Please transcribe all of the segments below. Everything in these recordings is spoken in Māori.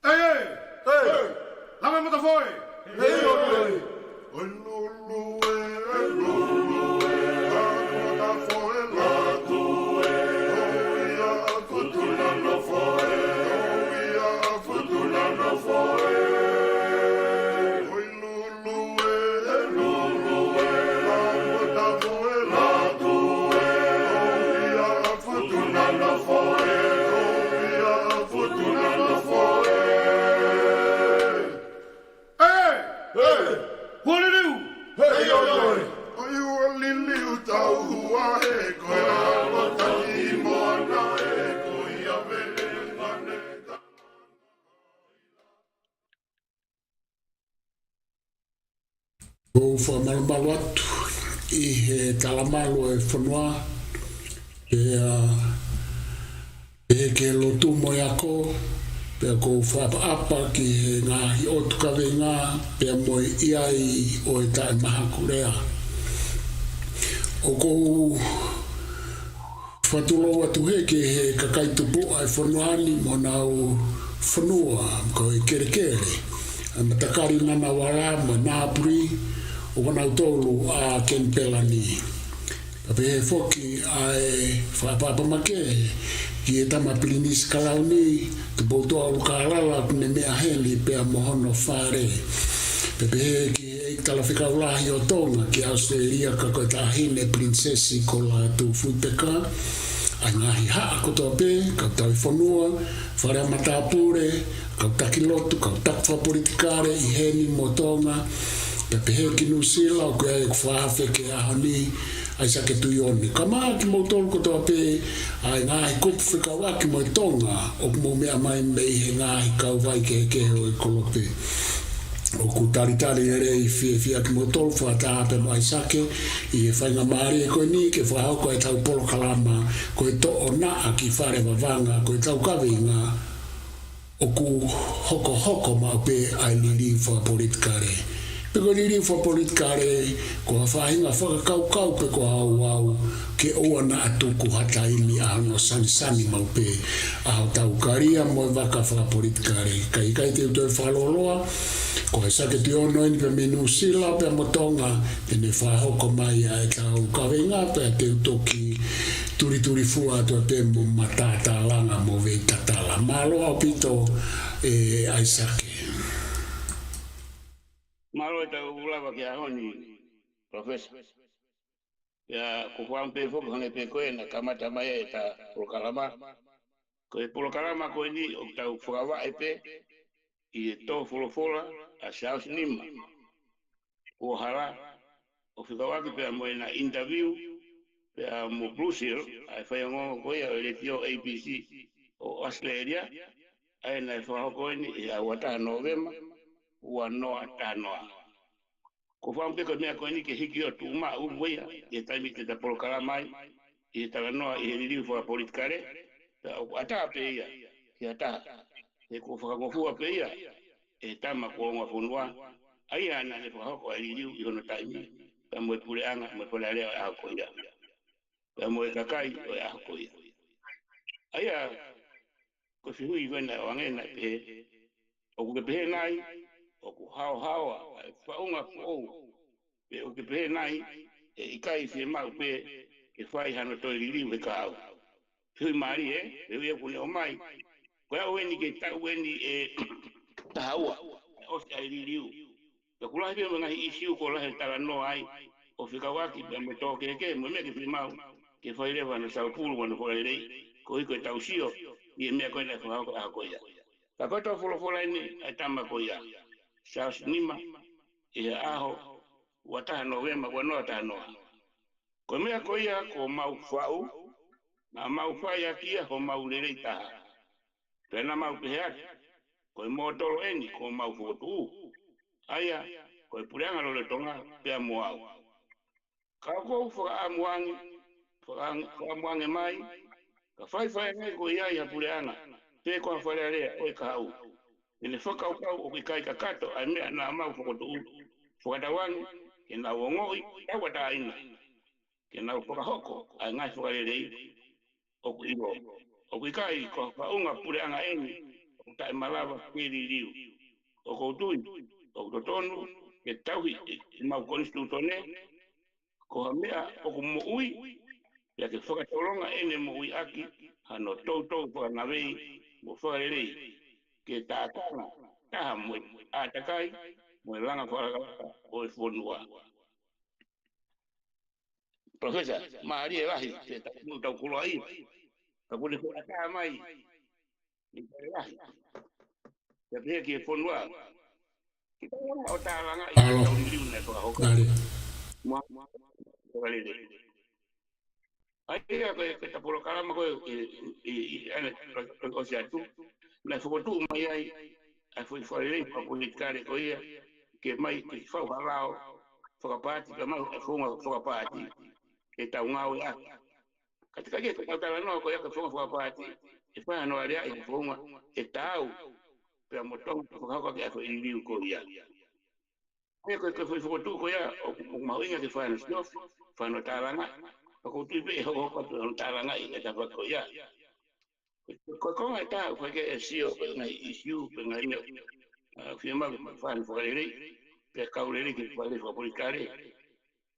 Hey, hey, hey, laat me met de fooi. Hey, hey, what it do? Hey, yo, yo. Are you a little tau hua he koe awa taki moana he koe ia vele ngane ka. O whamalomalu atu I he talamalo e whanua e ke lotu mo ako pea ko whaapa ki he ngahi o tukawe ngā pea mo iai o e tae maha kurea. O kou whatulo atu he ke he kakaitupu ai whanuani mo nau whanua ko e kere kere. A matakari nana wara mo nāpuri o wanau tolu a Ken Pelani. Pape he foki ai whapapa make ki e tama pilinis kalauni te poutoa o kālala kune mea heli pea mohono whare. Pepe he ki e talawhika ulahi o tonga ki Australia ka koe tahine prinsesi ko la tu fuipeka. Ai ngahi haa kotoa pe, kau tau whanua, whare matapure, kau takilotu, kau takwa politikare I heni mo tonga. Pepe he ki nusila o koe e kwhawhe ke ahoni ai sake tuioni. Ka maa ki mo tolu kotoa pe, ai ngahi kupu whika waki mo tonga o mo mea mai mei he ngahi kau vai ke keho e kolope. O ku taritari ere I fia ki mo tolu whatahape mo ai sake I e whainga maari e koe ni ke whahauko e tau polo kalama koe to o naa ki whare wawanga koe tau kawinga o ku hoko hoko mau pe ai liri wha politikare. Peko liri wha politikare ko whahinga whakakau pe ko au ke oa na atuku hataimi ahano sani mau pe ahau tau karia mo waka wha politikare. Kai te utoi whaloloa ko e sake te ono ni pe minu sila pe motonga tene whahoko mai a e tau kawenga pe te utoki turi fua to pe mo matata langa mo vei tatala. Maloa pito e ai sake. Malo e tau ulawa ki ahoni, professor. Ya kufuang pe fok hone pe koe na kamata mai e ta polokalama. Koe polokalama koe ni o tau whakawa e pe I e tō wholofola a South Nima. O hara, o whikawaki pe a moe na interview pe a mo Bluesill, a whaiongo koe a le tio ABC o Australia, ai na whakako ni I a wataha November, ua noa tānoa. Ko whampeko mea koe ni ke hiki o tūma uwea, I taimi te ta polokalamai, I taga noa I he ririu whaka politikare, o ataha pe ia, ki ataha. E ko whakangofua pe ia, e tama ko ngā whunua, ai ana le whakako ai ririu I hono taimi, ka moe pureanga, moe purearea o aho koia. Ka moe kakai o aho koia. Ai a, ko whihui wena o angena pe, o kuke pehe nai, o ku hao hawa, ai whaunga kou, pe o ke pehe nai, e ikai whie mau pe, ke whai hano toi ririu e ka au. Whihui maari pe uia kune o mai, koea weni ke tau weni e tahaua, osi ai ririu. Pe kulahi pe ngahi isiu ko lahe tala no ai, o whikawaki pe me tō keke, mo mea ke whiu mau, ke whairewa na saupuru wano kore rei, ko hiko e tau sio, I e mea koe na whahauko a koia. Ka koe tō wholofola ini, ai tama koia. South Nima, I he aho, wataha November, wanoa tānoa. Ko mea koia ko mau whau, na mau whaia kia ko mau lerei taha. Pena mau peheaki, ko mo tolo eni ko mau whotu. Aia, ko pureanga lo le tonga pea mo au. Ka ko whakaamuange mai, ka whai ngai ko ia pureanga, pe ko whalearea oi ka au. Ine whakaukau o ki kai kakato, ai mea na mau whakotu. Whakatawangi, ke nau ongoi, tawata ina. Ke nau whakahoko, ai ngai whakarerei, o ku iro. O ki kai ko whaunga pureanga eni, tai malava pili riu o ko tui o ko tonu ke tauhi mau konistu tone ko mea o ko mo ui ya ke whakatolonga ene mo ui aki hano tautou whakanawei mo whakarerei ke tātanga taha mo a takai mo langa whakaraka o e whonua. Profesa, maari e rahi te tau kuloa i ka kune whakataha mai ni kare rahi te pēke e whonua ki tau o tālanga i te tau ririu nei whakahoka mua whakarerei. Ai ia ko ta polo kalama ko ana ko se atu na foto mai ai ai foi fare ko politikare ko ia ke mai ke fa halao fo pati ka mai fo pati e ta ngau ya katika ke ta kala no ko ya ko fo pati e fa no ale ai fo e tau pe motong ko ka ke ko iliu ko ia e ko foi foto ko ya o mau inga ke fa no fa no talanga ko tu be ho ko talanga i ta ko ya ko ko ta ko ke sio na issue na ina firma fan fuori per caurere che quale fa pubblicare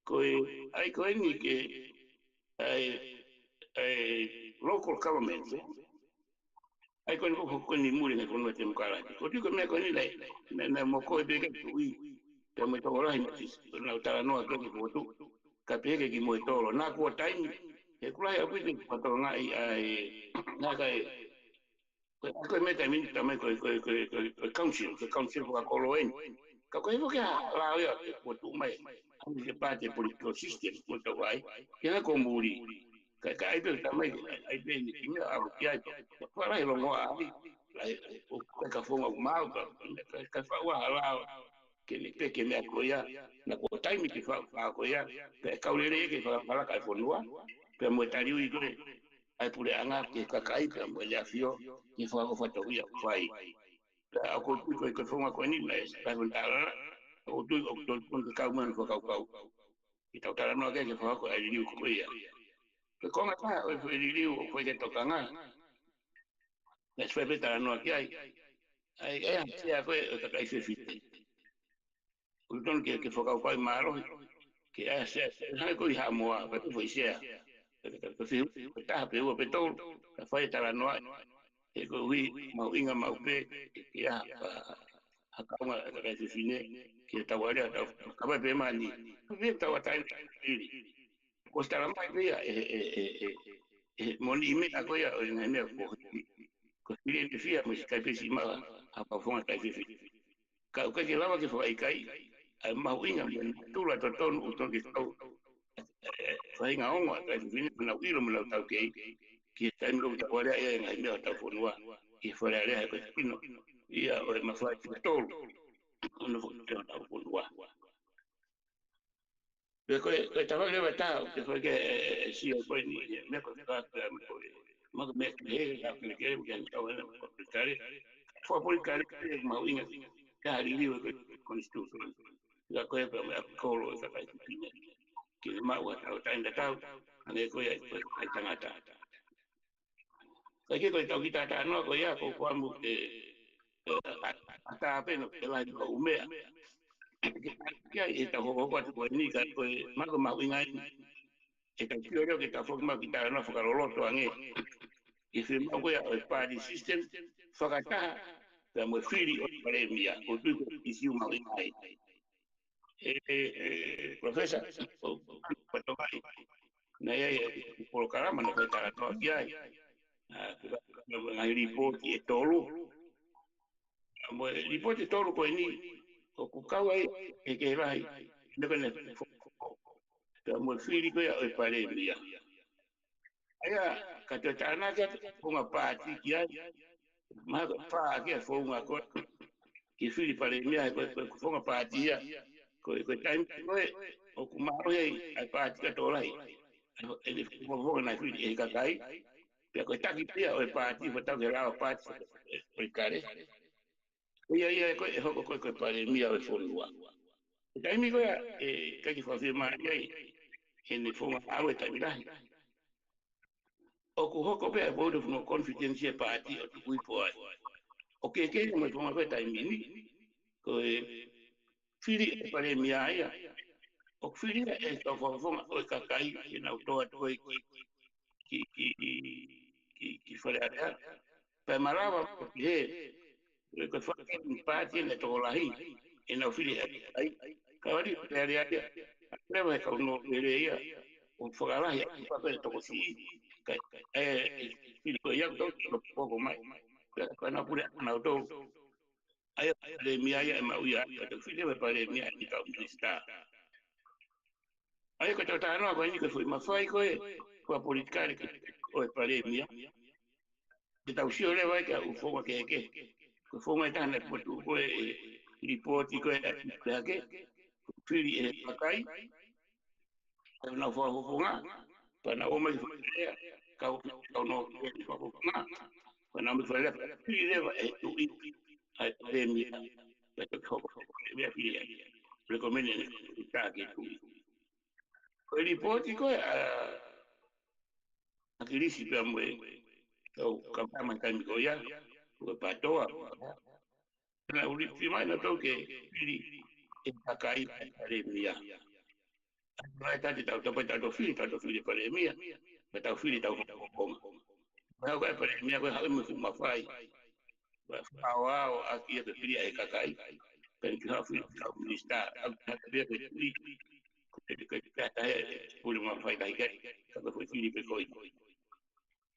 ko ai ko ni che local government ai ko ni muri ne ko no tem kala ko dico me ko ni lei na mo ko be ke ui pe mo to ora ni na tala no ko ko tu ka pe ke mo to na ko time e kula ya ku ni ko to ngai ai na kai ko me también también ko council ko loen ka ko ibo ka la ya ko tu mai ani ke parte political system ko to vai ke na ko muri ka ai pe tamai ai pe ni me a ya para lo mo ai o ka fo ma ka fa wa la ke ni pe ke me ko ya na ko time ke fa ko ya pe ka ule ke fa la ka fo no pe mo tari u ko ai pure anga ke ka kai pe mo ya fio ki fa ko fa to ya fai ako tu ko fo ma ko ni na es pa ndala o tu o to ka man fo ka i tau tala no ke fa ko ai liu ko ia ke ko nga ta o liu ko ke to ka nga na sve pe tala no ke ai sia ko ka kai se fi o ton ke fo ka ko malo ke ai se ha ko i ha mo a ko sia ko fi ta pe o pe to ka fa tala no e ko wi mau inga mau pe ya hakaunga ka se fine ke tawari ka ba pe mani pe tawata ni ko stara mai pe ya moni me ko ya na me ko fine ni fia mo ka pe si ma apa fonga ka fi ka ke lava ke foi kai mau inga tu la toton u to ke tau fai nga onga ka fine na wilo mo la tau ke ki tan lo ta wala ya nga me ta fonua i fora le ko pino ia o ma fai tol no fo ta fonua pe ko ta va le ta ke fo ke si o ko ni me ko ta ma me ke la ke ke ta wala ko tare fo por kare ma winga ka ri ri ko constitution la ko e me ko lo ka ta pino ki ma wa ta inda ta ane ko ya ko tangata Lagi ko kita ta no ko ya ko kwa mu ata pe no ke la ko ume ya ita ko ko ko ni ka ko ma ko ma winga ita kio yo kita fo ma kita no fo ka lo to ange e se ma ko ya party system fo ka ta ka mo fili o pare mia o tu ko isi ma winga profesa o to vai na ya por caramba no ko ta to ya ngai ripoti e tolu mo ripoti tolu ko ni o ku kawa e ke vai ne ko ne ka mo fili ko e pare bia aya ka te tana ke funga pati kia ma pa ke funga ko ki fili pare mia ko funga pati ya ko time ko o ku ma ro ai pati ka to lai e funga na fili e ka kai ko taki pia o pati o taki la pati o kare ia ko pare mia o fonua dai mi goya ka ki fa firma ai en fonga awe ta mira o ko hoko pe board of no confidence pati o ku po ai o ke mo fonga ko tai mini ko fili e pare mia ia o fili e to fonga o kakai ina to to ki fale ada pe marava e ko fa empate ne to lahi ina fili ai kawari pe ia leva ka no ia o fogala ia pa pe to si fili ko ia to poco mai ko na pura na to ai le mia ia ma uia to fili me pare mia ni ka sta ai ko to ta no ko ni ko foi ma fai ko ko politicare o pare mia de ta usio le vai ka u foga ke ko foga ta na po tu ko ripoti ko ke fili e pakai na foga pana o mai ka no foga pana me fai fili le tu ai pare mia pe ko mia fili recommende ka ke tu ko ripoti ko a crisi per me o campama kan ko ya ko patoa na ultima na to ke fili e pakai pare mia vai ta ta to fili pare mia ma ta fili ta ko ma ko pare mia ko ha me fai wa aquí de fili e kakai per que ha fili ta sta a be ko fili que ta por uma fai dai que foi fili pe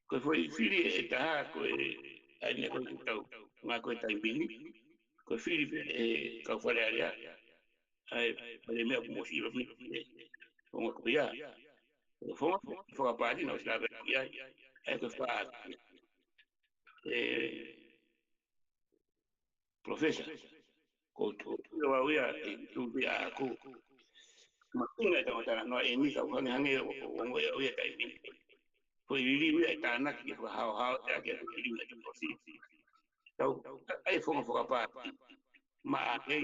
ko foi fili e ta ko ai ne ko tau ma ko tai bini ko fili e ka fale aria ai pare me como si lo ni como ko ya fo pa di no sta ya e ko fa professor ko to wa ya tu ya ko ma tinga ta no e mi ka ko ni hange o mo ya tai bini foi lili ta na ki ko ha ya ke lili na ko si tau ai fo pa ma ai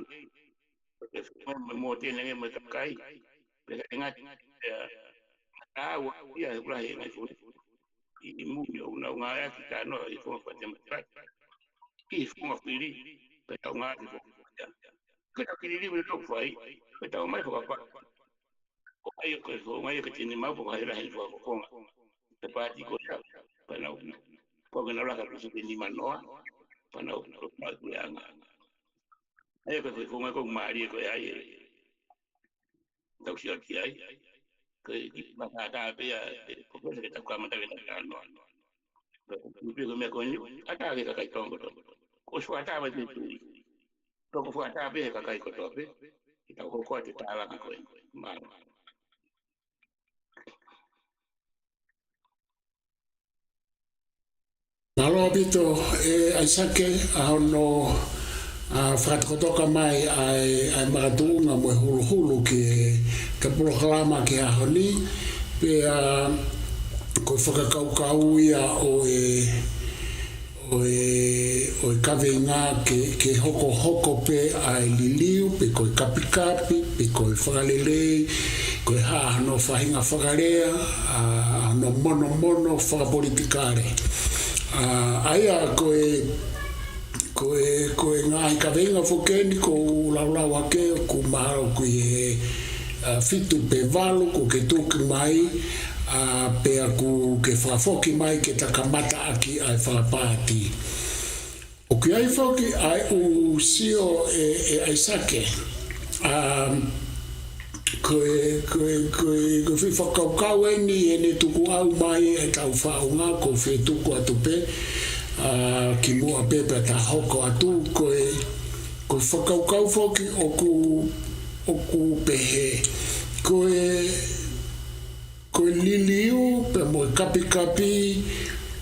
mo te ne me kai pe nga a wa ya ula he na fo i mu na nga ya ki ta no i fo pa te ma ki fo ma fili pe ta nga ki fo ko ta ki lili me to fai pe ta mai fo pa ai ko fo mai ke ni ma fo ai ra he fo ko te pati ko ta pana ko na la ka ni manoa pana ko ma ku ya nga ai ko fo mai ko mari ko ai tau sia ki ai ko ma ta pe ya ko ko se ta ka ma ta ta no ko me ko ni ata ke ka tongo ko so ata ba ni to ko fo ata pe ka kai ko to pe ta ko ko ta la ko ma Malo bito ai sake a no whakatoka mai ai maratunga mo hulu ke programa ke a honi pe ko whakakaukau ia o kawenga ke hoko pe ai liliu pe ko kapikapi pe ko whakalelei ko ha no whahinga whakarea no mono whakapolitikare aia koe ngai ka venga fokeni ko laulawa ke ku maro ku fitu pe valo ko ke tuki mai pe aku ke fafoki mai ke takamata aki ai falapati o ke ai foki ai u sio ai sake ko fi whakaukau ene tuku au mai e tau whaunga ko whi tuku atupe ki mua pepe ta hoko atu ko whakaukau whoki o ku pehe ko liliu pe mo kapi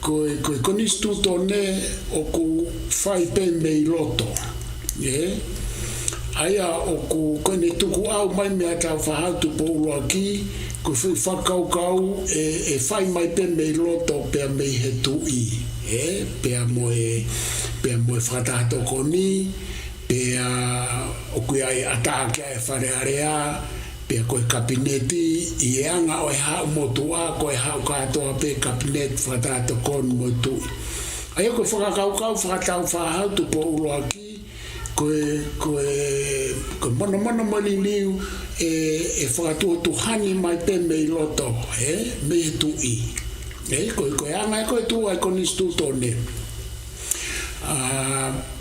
ko konistu tone o ku whai pe mei loto aia o kone tuku au mai mea tau whahatu pōlo aki ko whakaukau e whai mai pe mei loto pea mei he tui pea moe whatato koni pea o kui ai atake e wharearea pea koe kabineti i eanga o e hao motua ko e hao katoa pe kabinet whatato koni mo tui Ai ko whakakaukau whakatau whahau tu po ulo aki ko mono mali liu e whakatu tu hani mai te mei loto me tu i ko anga ko tu ai ko nistu tone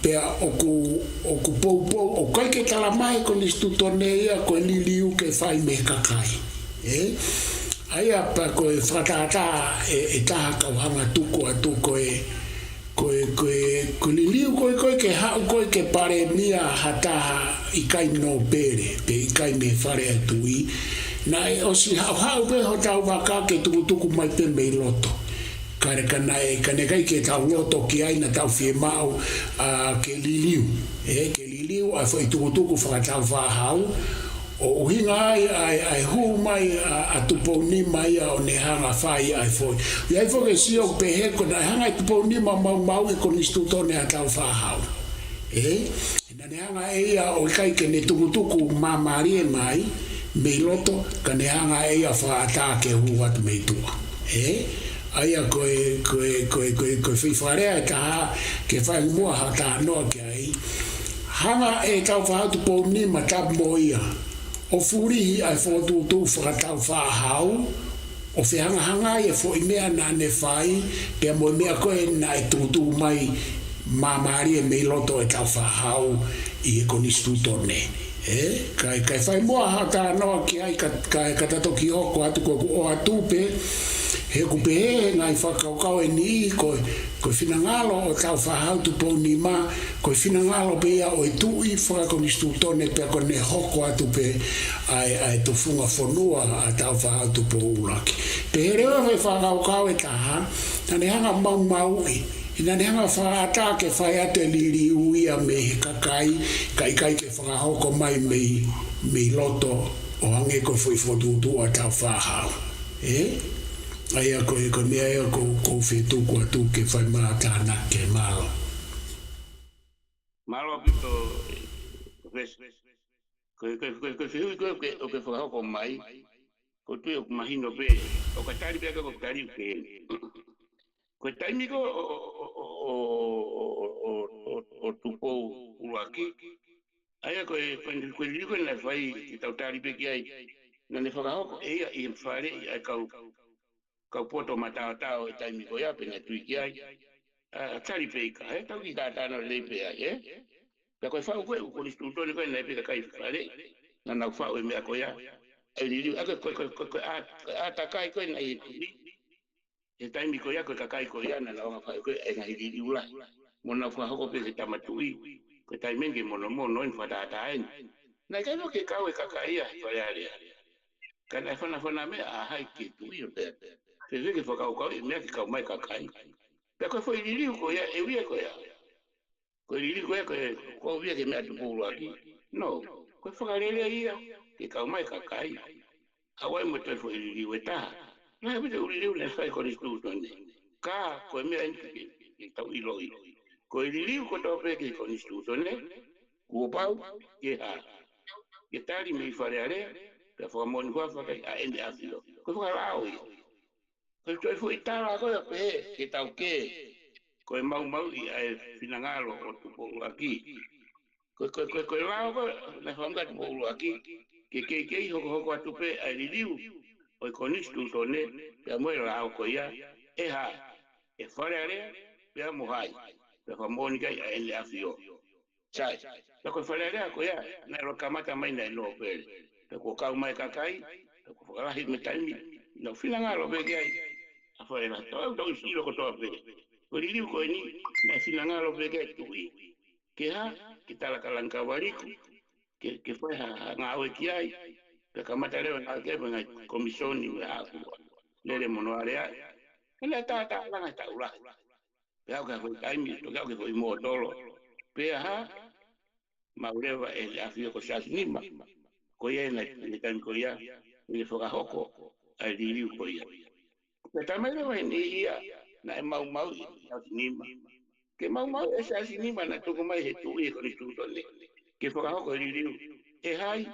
pe oku pou o kai ke tala mai ko nistu tone ia ko liliu ke fai me kakai ai apa ko whakatata e taha kauhanga tuku atu ko liliu ko ke hau ko ke pare mia hataha i kai no pere pe i kai me whare atui na e osi hau pe ho tau waka ke tuku mai pe mei loto kare kane kai ke tau loto ki ai na tau fie mau ke liliu a foi tuku whakatau whahau o hinga ai hu mai a tupo ni mai o ne hanga fai ai foi ia foi que si o pehe ko na hanga tupo ni mau e ko instituto ne atau fa hau na ne hanga ia o kai ke ne tuku mamari mai meloto ka ne hanga ia fa atake hu wat meitua ai ko fi fare ka ke fa mo hata no ke ai hanga e tau fa tupo ni matab moia o furihi ai fotu tu whakatau whahau o whihangahanga e fo i mea na ne whai pe mo mea koe na e tutu mai mamari e mei loto e tau whahau i e konistu tone kai whai mua hata noa ki ai kai katatoki hoko atu ko o atupe he kupe he ngai whakaukau e ni koe whinangalo o tau whahau tu pou ni ma koe whinangalo pe ia o e tui whakakonistu tone pe ko ne hoko atu pe ai tu funga whanua a tau whahau tu pou ulaki pe he rewa whai whakaukau e taha na ne hanga mau i ina ne hanga whaata ke whai ate liri uia me he kakai kai ke whakahoko mai mei loto o hange koe whai whotutu a tau whahau ai ko mea ko fetu ko tu ke fai mata na ke malo pito ves ko fiu ko ke fo ko mai ko tu o mahino pe o ka tari pe ko tari pe ko tai mi ko o tu po uaki ai ko ligo na fai ki tau tari pe ki ai na ne fo ko e fare ai ka poto matao e taimi ko ia pena tuiki ai tari peika tau ki tata no le pe ai ka ko fa ko listu to le ko na pe ka kai fare na na fa o me ko ia e li ko ata kai ko na e taimi ko ia ko ka kai ko ia na na fa ko e na li ula mo na fa ko pe ta matui ko taimi nge mono en fa tata ai na ka no ke ka we ka kai ia ko ia kana fana me a hai ki tu ia pe se vê que foi o me que mai kakai pe ko foi lili ko ya e via ko ya ko lili ko via que me atu pulo aqui no ko foi lele ia que mai kakai awai mo te foi lili weta na me te lili na sai ko ristu tonde ka ko me en que tau iloi ko lili ko to pe que ko ristu tonde ko pau que ha que tari me fareare pe foi mo ko fa kai a ende afio ko foi lao ko foi tala ko pe que tau ke ko mau i ai finangalo o tu po aquí ko lao ko na fanga tu po aquí que ho atu pe ai liu o konistu tone pe mo lao ko ia ha e fare pe mo hai pe mo ni kai ai afio sai ko fare ko ia na ro kamata mai na no pe ko ka mai kakai ko fara hit me taimi no finangalo pe ai afuera todo silo ko to pe ko li ko ni na finanga lo pe ke tu que ha que tal kalanka bariku que fue a ngawe kiai pe kamata leo na ke na komisioni ya le mono area ele ta la ta ula pe ka ko taimi to ka ko mo tolo pe ha maureva el afio ko sasnima ko ye na tan ko ya ni foka hoko ai li ko ya pe tamai lo ni ia na mau ya sinima que mau esa sinima na to mai he tu e ko tu tole que foka ko ri e hai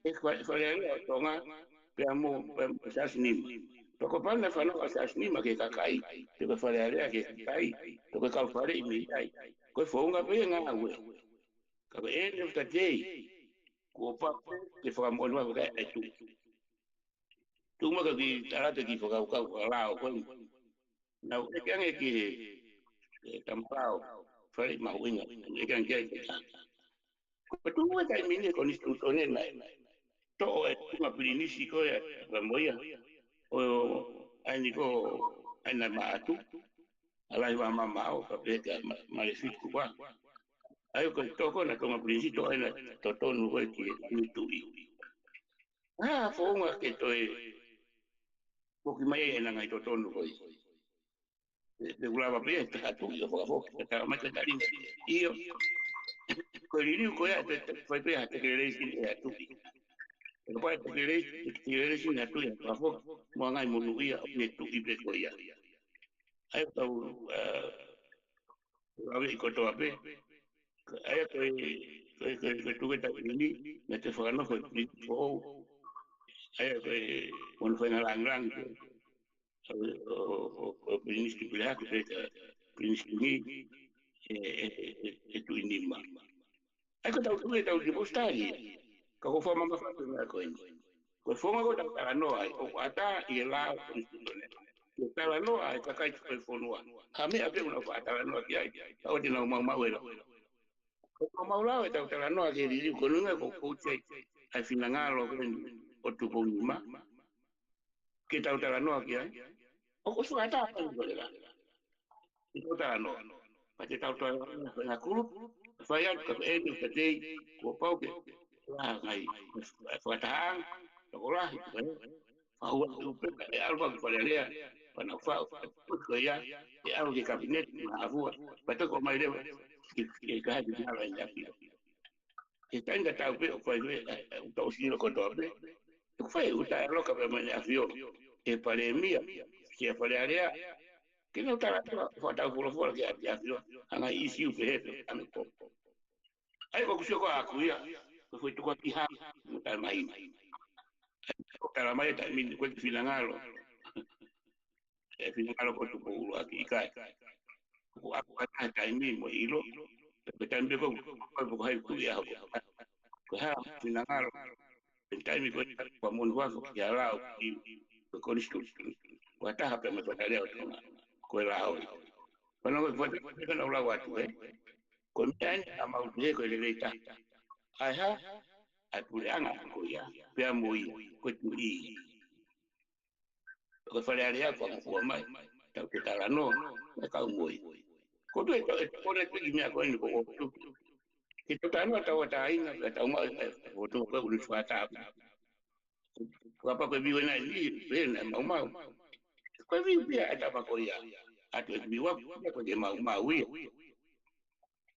e ko le tonga pe amo sa sinima Toko pana whanau asa asnima ke kakai, te koe whare area ke kakai, te koe kau whare i mi ai. Koe whaunga pe ngā ue. Ka koe end of the day, kua pape te whakamonua whakai ai tu. Tuma ka ki tarata ki whakaukau whalao koe. Nau e kiange ki tamarao, whare mahuinga, e kiange kia i te tata. Koe tuma kai mine koni stutone nai. To'o e tunga pirinisi koe a moia. O aini ko aina maatu alai wa mama o ka peka mare fitu kwa ayo ko toko na tonga prinsipio aina totonu ko ki tui fonga ke to e ko ki mai ena ngai totonu ko de gulava pe ta tu yo fo ta mai ta rin io ko ri ko ya te fai pe ha te re si ya tu ko pa te re si na tu ya fo mo ngai mo nuia ne tu i pe ko ya ai tau ave ko to ape ai ko tu ke ta ni me te fo no ko ni fo ai ko on fo na lang o principi bila ko te principi e tu inima ai ko tau di postari ka ko forma ma fa na ko ni ko forma ko ta no ai o ata i la ko ta no ai ka kai ko fonua ha me ape una fa ta no ki ai o di no ma wera ko ma ula ta ta no ki di ko nunga ko che ai fina ngalo ko o tu ko ma ke ta no ki ai o ko su ata ko le la ko ta no pa te ta na ku fa ya ka e ni ka te ko pau ke la ngai fa ta ko la fa ua tu pe e algo ko le le pana fa ko ya e algo ke cabinet na avua pa te ko mai le ke ka di na la ya pi e tanga ta pe ko le to si lo ko to pe ko fa u ta lo ka pe mai afio e pare mia ke pare area que no está falta por fora que a ana isi o fe ame ko ai ko ko akuia ko foi tu ko ki ha muta mai ko kala mai ta min ko finangalo e finangalo ko tu ko aki kai ko aku ka ta mi mo ilo pe tambe ko hai ku ya ko ha finangalo pe tambe ko mo no ko ya la ko ni stu ko ta ha pe me ko ta leo ko la o bueno ko ko no la watu ko tan ama u ko le leita ai ha ai puleanga ko ya pe moi ko tu i ko fa le area ko mai ta ko ta la no ka moi ko tu ko le ki mi ko ni ko ki to tan ta wa ta ina ta ma ko to ko lu fa ta ko pa ko bi na ni pe na ma ko vi bia ta pa ko ya atu bi wa ko de ma wi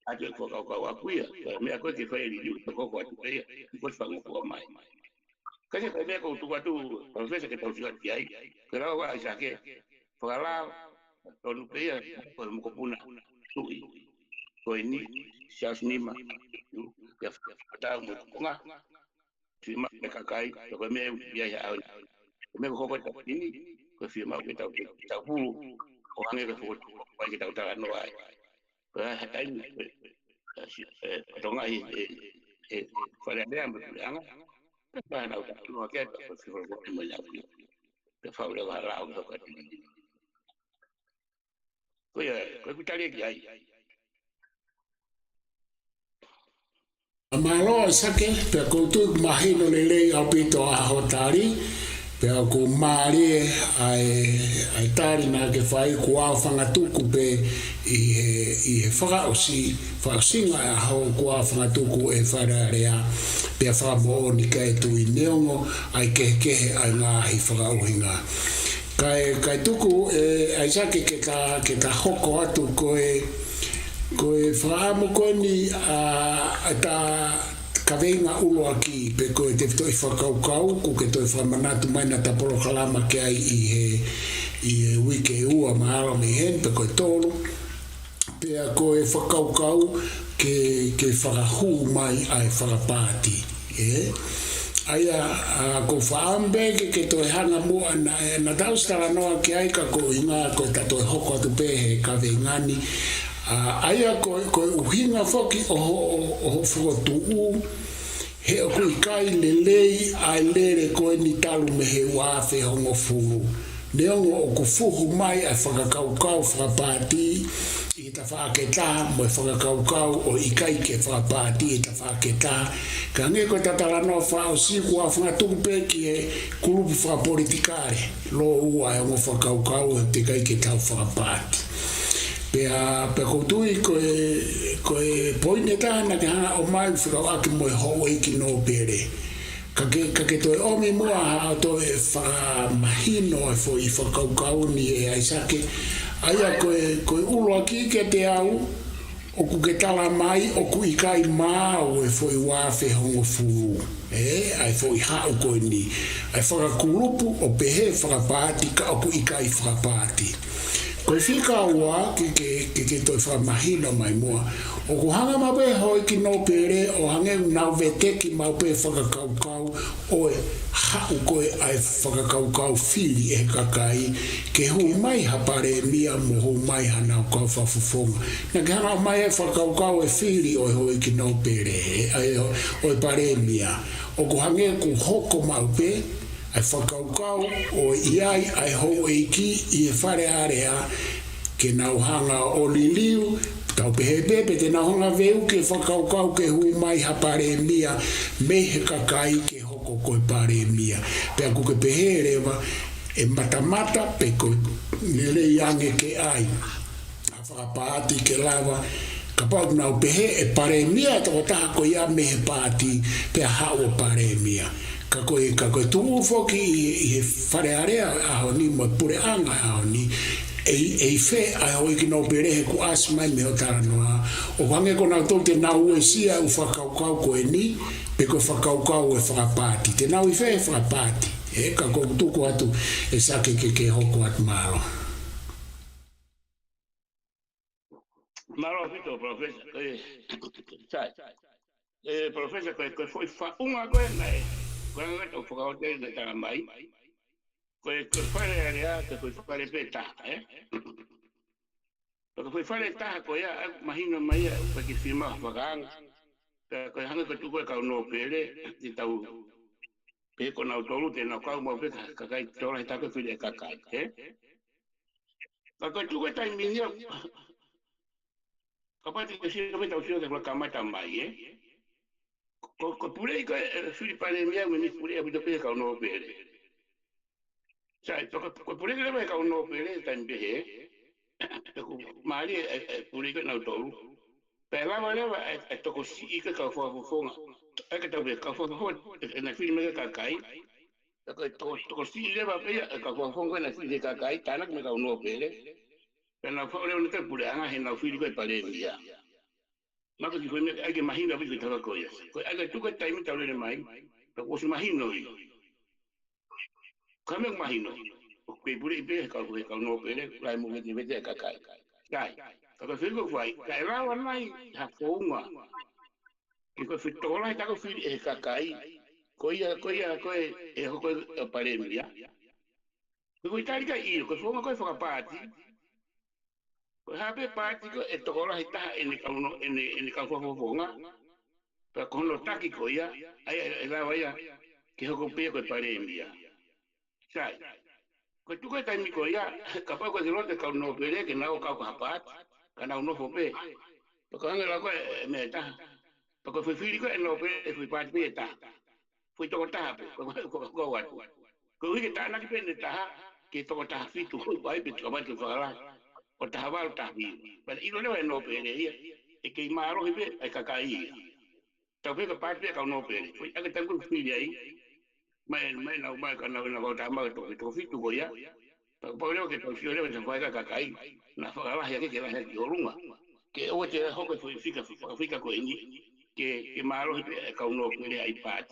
atu ko wa kuya me ko ke fa ri ko ko atu pe ko fa ko mai ka se me ko tu profesor que tau si ai pero wa sa ke fa la to nu pe ko mo ko puna tu ko ni sias ni ma ya ta mo ko nga si ma me ka kai ko me bia ya me ko ko ta ni ko fi ma ko ta pu o ange ko ko ki ta ta no ai ai tonga i fare a me anga pa na no ke ko fi ko mo ya te fa le va la ko ya ko vitale ki ai Amalo sake pe ko tu mahino le au pito a hotari pe ko mari ai tari na ke fai ko a fanga tuku pe i fara osi fa singa a ho ko a fanga tuku e fara rea pe fa mo ni ka tu i neongo ai ke ai nga i fara o hinga kai tuku ai sake ke ka hoko atu ko e fara mo ko ni a ta kavenga ulo aki pe ko te to whakaukau ko ke to whamanatu mai na taporo kalama ke ai i wike ua maara me hen pe ko tolu pe ko e whakaukau ke whakahu mai ai whakapāti Aia ko whaambe ke toi hanga mua na taustara noa ki aika ko inga ko ta toi hoko atu pehe ka vengani. Aia ko uhinga foki o whakotu u he o kui kai lelei ai lere ko ni talu me he wafe hongo furu. Neongo o ku fuhu mai ai whakakaukau whakapati i ta whaketa mo e whakakaukau o ikai ke whakapati i ta whaketa. Ka nge ko tatala no whao siku a whakatupe ki e kulupu whakapolitikare. Lo ua e mo whakaukau e te kai ke tau whakapati. Pe koutui ko e poine tāna ke hana o mai whikau aki mo e hoa iki no pere. Ka ke toi omi mua hao to e whamahino e fo i whakaukau ni e aisake. Aia ko e ulo aki ke te au o ku ke tala mai o ku ikai māu e fo i wafe hongo furu. Ai fo i hao koe ni. Ai whakakulupu o pehe whakapati ka o ku ikai whakapati. Koe whika ua ke toi whamahino mai mua. O ku hanga mawe hoi ki no pere o hange nau veteki mau pe whakakaukau o e hau koe ai whakakaukau whiri e kakai ke hu mai hapare mia mo hu mai hanau kau whafufonga. Na ke hanga mai e whakakaukau e whiri o e hoi ki no pere o e pare mia. O ku hange ku hoko mau pe ai whakaukau o iai ai hou eiki i e whare area ke nau hanga o liliu tau pehepepe te nau hanga veu ke whakaukau ke hu mai hapare mia me he kakai ke hoko koe pare mia pea ku ke pehe rewa e matamata pe ko nele iange ke ai a whakapaati ke lawa ka pau nau pehe e pare mia toko taha ko ia me he paati pea hao pare mia ka koe tungu foki i he whare area aho ni mo pure anga aho ni e fe a hoi ki no perehe ku asmai me o taranoa o wange ko nau tau te nau e sia u whakaukau ko e ni pe ko whakaukau e whakapati te nau i fe e whakapati ka ko tuku atu e sake ke hoko atu malo Malo fito, profesa. Sai. Profesa, koe foi whaunga koe nei. Koe ngai tau whakaote na tanga mai. Koe whare area, koe whare pe taha, Koe whare taha koe a mahina mai a koe ki whima whakaanga. Koe hanga koe tuku e kau no pere, ti tau pe ko nau tolu te nau kau mau pe kakai tola he tako whire e kakai, Ka koe tuku e tai mingia, ka pati ke sio me tau sio te kua kamata mai, Ko pure ko Filipane mia me pure abito pe ka no pere. Sai to ko pure ke me ka no pere tan be he. Ko mali pure ko na to. Pe la vale to ko si ka fo fonga. E ka to be ka fo na filme ka kai. To ko si le va pe ka fo fonga na filme ka kai tanak me ka no pere. Pe na fo le un te pure anga he na filme pare mia. Maka ki koe ake mahina wiki taka koe. Koe ake tuka taimi tau lene mai, ka kosi mahino i. Ka mea mahino. Koe pure i pe, ka koe ka no pere, lai mo vete vete ka kai. Kai. Ka koe whiko whai, ka e rawa nai ha whounga. Ki koe whitola i tako whiri e ka kai. Koe e hoko e pare mia. Koe tarika i, koe whounga koe whakapati. Ko hape pati ko e tokola hita ene kauno ene kaufonga pa kono taki ko ia ai la vaya ke hoko pe ko pare mia sai ko tu ko tai mi ko ia kapa ko dilo te kauno pere ke na ka pat kana uno fo pe to ko ngela ko me ta to ko fili ko no pe e fui pat pe ta fui to ta pe ko wa ko wi ke ta na ke pe ta ke to ta fitu ko bai pe ko ba ke fala o ta hawal ta vi but i no no pere ia e ke maro hibe e kakai ta ve ka parte ka no pere foi ake tangu fili ai mai na mai ka na ko ta ma to fitu go ia pa pa leo ke to fio le se fai ka kakai na fa la ya ke la he yorunga ke o te ho ko foi fika ko ini ke maro hibe ka no pere ai pat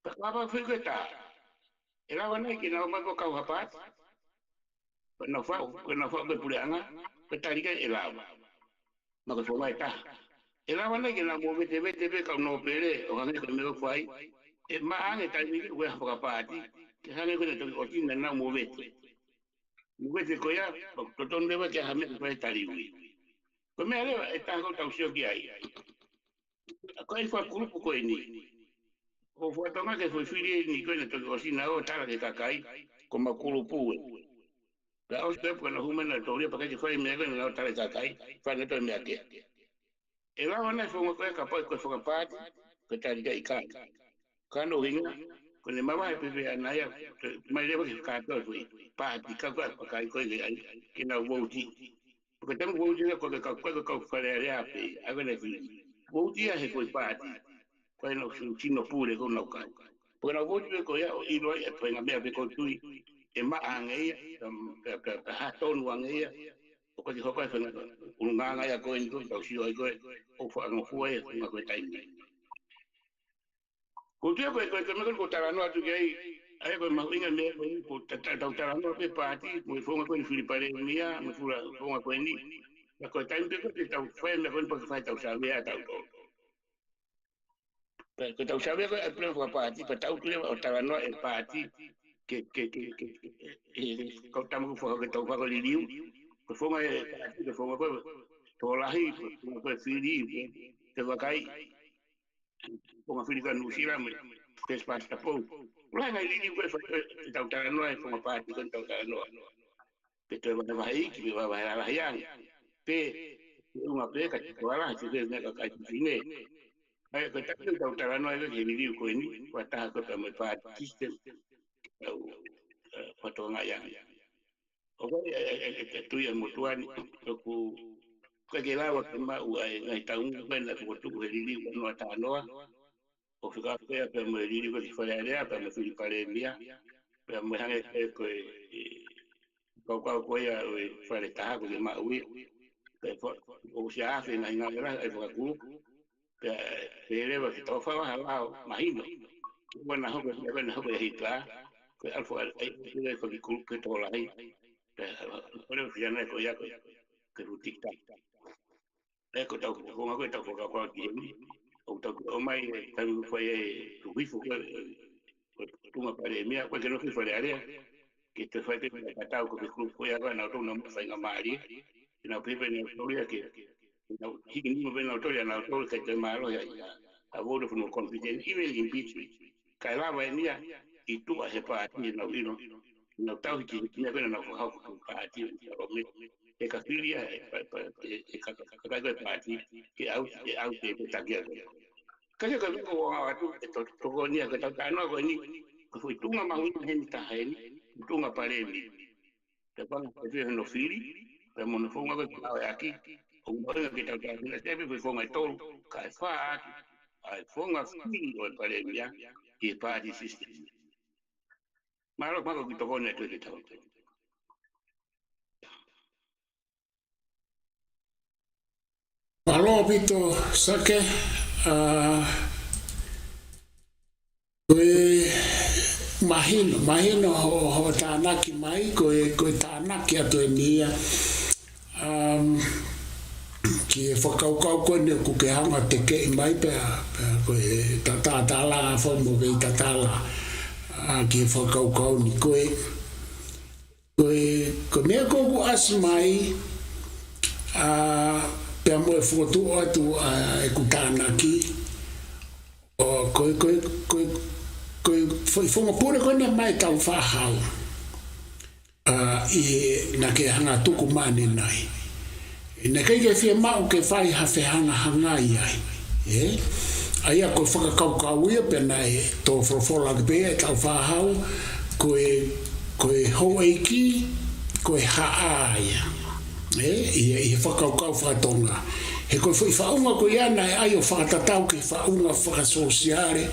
pa pa fika ta era wana ke na ma ko ka pat no fa ko pure anga pe tarika e lava ma ko mai ta e lava na ke na mo vete ka no pere o anga ko me fai e maange tai ni ko ha whakapāti, ke hange koe toki o tina nau mo vete. Mo vete ko ia, to ton lewa ke ha me ko e tari ui. Ko mea lewa e tāko tau sio ki ai. Ko e whakulupu koe ni. Ko whatonga ke whiwhiri ni koe na toki o tina o tala ke kakai, ko makulupu e. Ka o stepu na humana tōria pa kake whai mea koe na o tala ke kakai, whana toi mea kea. E lawa nei whonga koe ka poi koe whakapāti, koe tari ka i kāi. Kano hinga, ko ne mama e pepe anaya, mai lewa ke kātoa koe, pāti ka koe pakai koe ke ai, ke na wauti. Ko tamu wauti na koe ka whare area pe, awe na whiri. Wauti a he koe pāti, koe na tino pūre ko nau kai. Ko na wauti koe ia o iroi e toenga mea pe koe tui, e maa angeia, pe hatonu angeia, o koe ki hokai whena, ununganga ia koe ni koe, tau sio ai koe, o whaangofua e, whunga koe taimi. Ko tia koe me ko taranoa tu kei, ai koe mahuinga mea koe ko tau taranoa pe pāti, mo i whonga koe ni whiripare mea, mo i whonga koe ni, na koe taimi pe koe tau whae mea koe ni pake whae tau sāwea tau tō. Koe tau sāwea koe ai pleo whakapāti, pa tau tule o taranoa e pāti, kau tamu ko whaka tau whaka liriu, ko whonga e pāti, ko whonga koe tōlahi, ko whonga koe whiri, te wakai, Ponga whirika nusira me te spasta pou. Ula ngai lini koe whai tau taranoa e whonga pāti koe tau taranoa. Pe toi wana wahi ki me wawahe ala hiang. Pe unga pe ka te koala, te te mea kai tine. Ai koe taku tau taranoa e ke liriu koe ni, kua taha koe pa me pāti system. Patonga yang. O koe e tui a motuani, toku koe ke lawa ke mau ai ngai taunga koe na tukotuku he liriu koe noa tānoa. O whikapea pe mo riri ko te wharearea, pe mo whiripare mea, pe mo hange koe kau koe a whare taha ko te maui, pe o si awhi na hinga mera, e whakakuru, pe rewa ki tau whawa halao mahino. Wana hoko e hita, koe alfo ai ko ki kuru ke tō lai, pe kore whiana ko ia koe rutikta. E ko tau whonga koe tau whakakua ki hemi, o mai taru foi e tuifu ko tunga pare mea ko que no foi area que te foi que tau ko que foi agora na tona mo sai ngamari na pepe na historia que na hiki ni mo na historia na todo que te malo ya a bodo no confident even in beach kai la vai nia e tu a hepa ni na ino na tau que ni agora na ko ko party o me e ka filia e ka party que au te tagia kaya ka ko atu to ko ni ka ta no ko ni ko foi tunga ma hu ni ta heni tunga pare ni te pa ko te no fili pe mo no fonga ko aki o mo que ta ta ni te pe fonga to ka fa ai fonga fili o pare ni ya e pa di system malo pa ko to ko ne to te ta Alo Vito Sake, koe mahino ho tānaki mai, koe tānaki atu e nia. Ki e whakaukau koe ne ku ke hanga te kei mai pēr, koe tātala whomo kei tātala. Ki e whakaukau ni koe mea kōku asi mai, pea mo e whotu atu e ku tānaki, o koe whonga pūre koe ne mai tau whahau, i na ke hanga tuku mane nai. Nā kei ke whia mau ke whai hawhi hanga hangai ai, aia koe whakakaukau ia pena e tō whorofora ke pēa e tau whahau, koe hou eiki, koe haa ia. I whakaukau whakatonga. He koe whaunga koe ana e ai o whakatatau ki whaunga whakasosiare,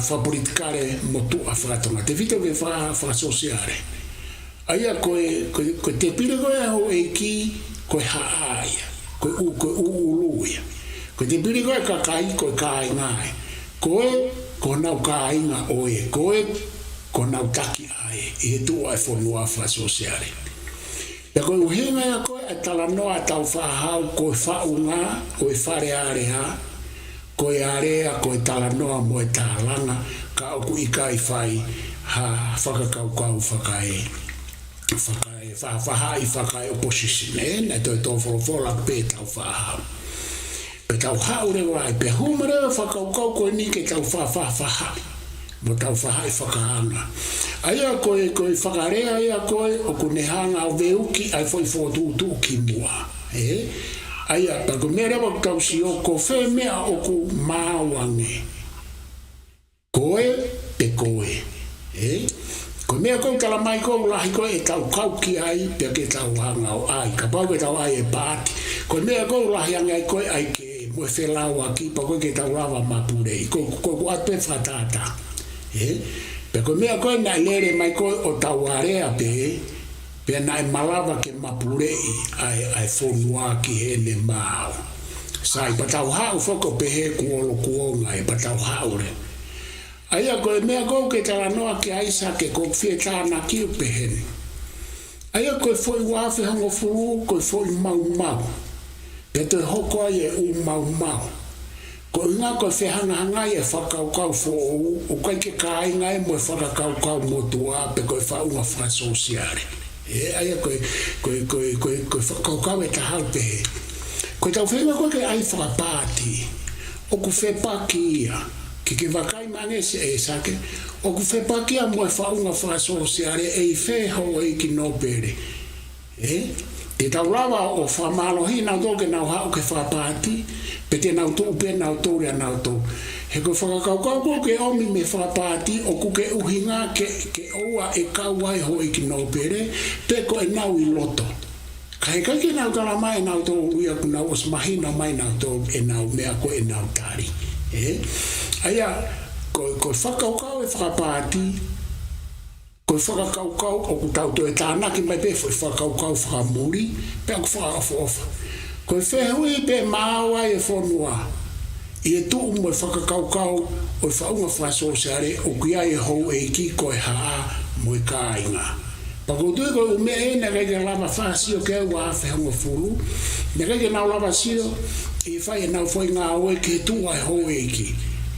whapolitikare motua whakatonga. Te whita ke whakasosiare. Aia koe te pire koe hou eiki, koe haaia, koe uuluia. Koe te pire koe kakai, koe kai ngai. Koe nau kai nga oe, koe nau taki ai, e tua e whanua whakasosiare. Ia koe uhinga ia koe e tala noa tau whahau koe whaunga, koe whare are ha, koe area, koe talanoa mo e tālanga, ka oku I kai whai, ha whakakaukau whakae. Whakae, whahai whakae opposition, na toi tō wholofola pētau whahau. Pētau hau rewa ai, pe humarewa whakaukau koe ni ke tau whahai. Mo tau whahai whakaanga. Aia koe whakarea ia koe o kune hanga o veuki ai foi whotutu ki mua. Aia, pako mea rewa kau si o ko whe mea o ku māwange. Koe pe koe. Ko mea koe kala mai koe lahi koe e tau kauki ai pe ke tau hanga o ai. Ka pau ke tau ai e pāti. Ko mea koe lahi anga ai koe ai ke moe whelau aki pa koe ke tau rawa mapurei. Ko atu e whatata. Pe ko mea koe nai lere mai koe o tau area pe nai malawa ke mapurei ai whonua ki hene mao. Sai patau hau whoko pe he kuolo kuonga e patau hau re. Aia koe mea koe ke tala noa ke aisa ke ko fie tāna ki upe hene. Aia koe foi wafe hango furu koe foi mau. Pe te hoko ai e u mau. Ko inga koe whehanga e whakaukau fo o kai ke kāinga e moe whakaukau motua pe koe whaunga whasosiare. Aia koe whakaukau e tahau pe he. Koe tau whenga koe ke ai whakapāti. O ku whepaki ia. Ke wakai mange se e sake. O ku whepaki a moe whaunga whasosiare e I wheho e ki nopere. Te tau rawa o whamalohi nau tō ke nau hao ke whapāti. Pe te nau tō pe nau tō rea nau tō. He koe whakakaukau ko ke omi me whapāti o ku ke uhinga ke oua e kauai ho I ki nopere. Pe ko e nau I loto. Kai ke nau kala mai nau tō uia ku nau os mahina mai nau tō e nau mea ko e nau tari. Aia, koe whakaukau e whakapāti. Koe whakakaukau o ku tau tō e tānaki mai pe whakaukau whakamuri. Pe aku whakaofa. Koe whehui pe māua e whonua. I e tuu mo e whakakaukau o e whaunga whasosare o kia e hou e ki koe haa mo e kāinga. Pako tui koe ume e na keke lava whasio ke ua awhi hanga furu. Na keke nau lava sio I whai e nau whoi ngā oe ke tua e hou e ki.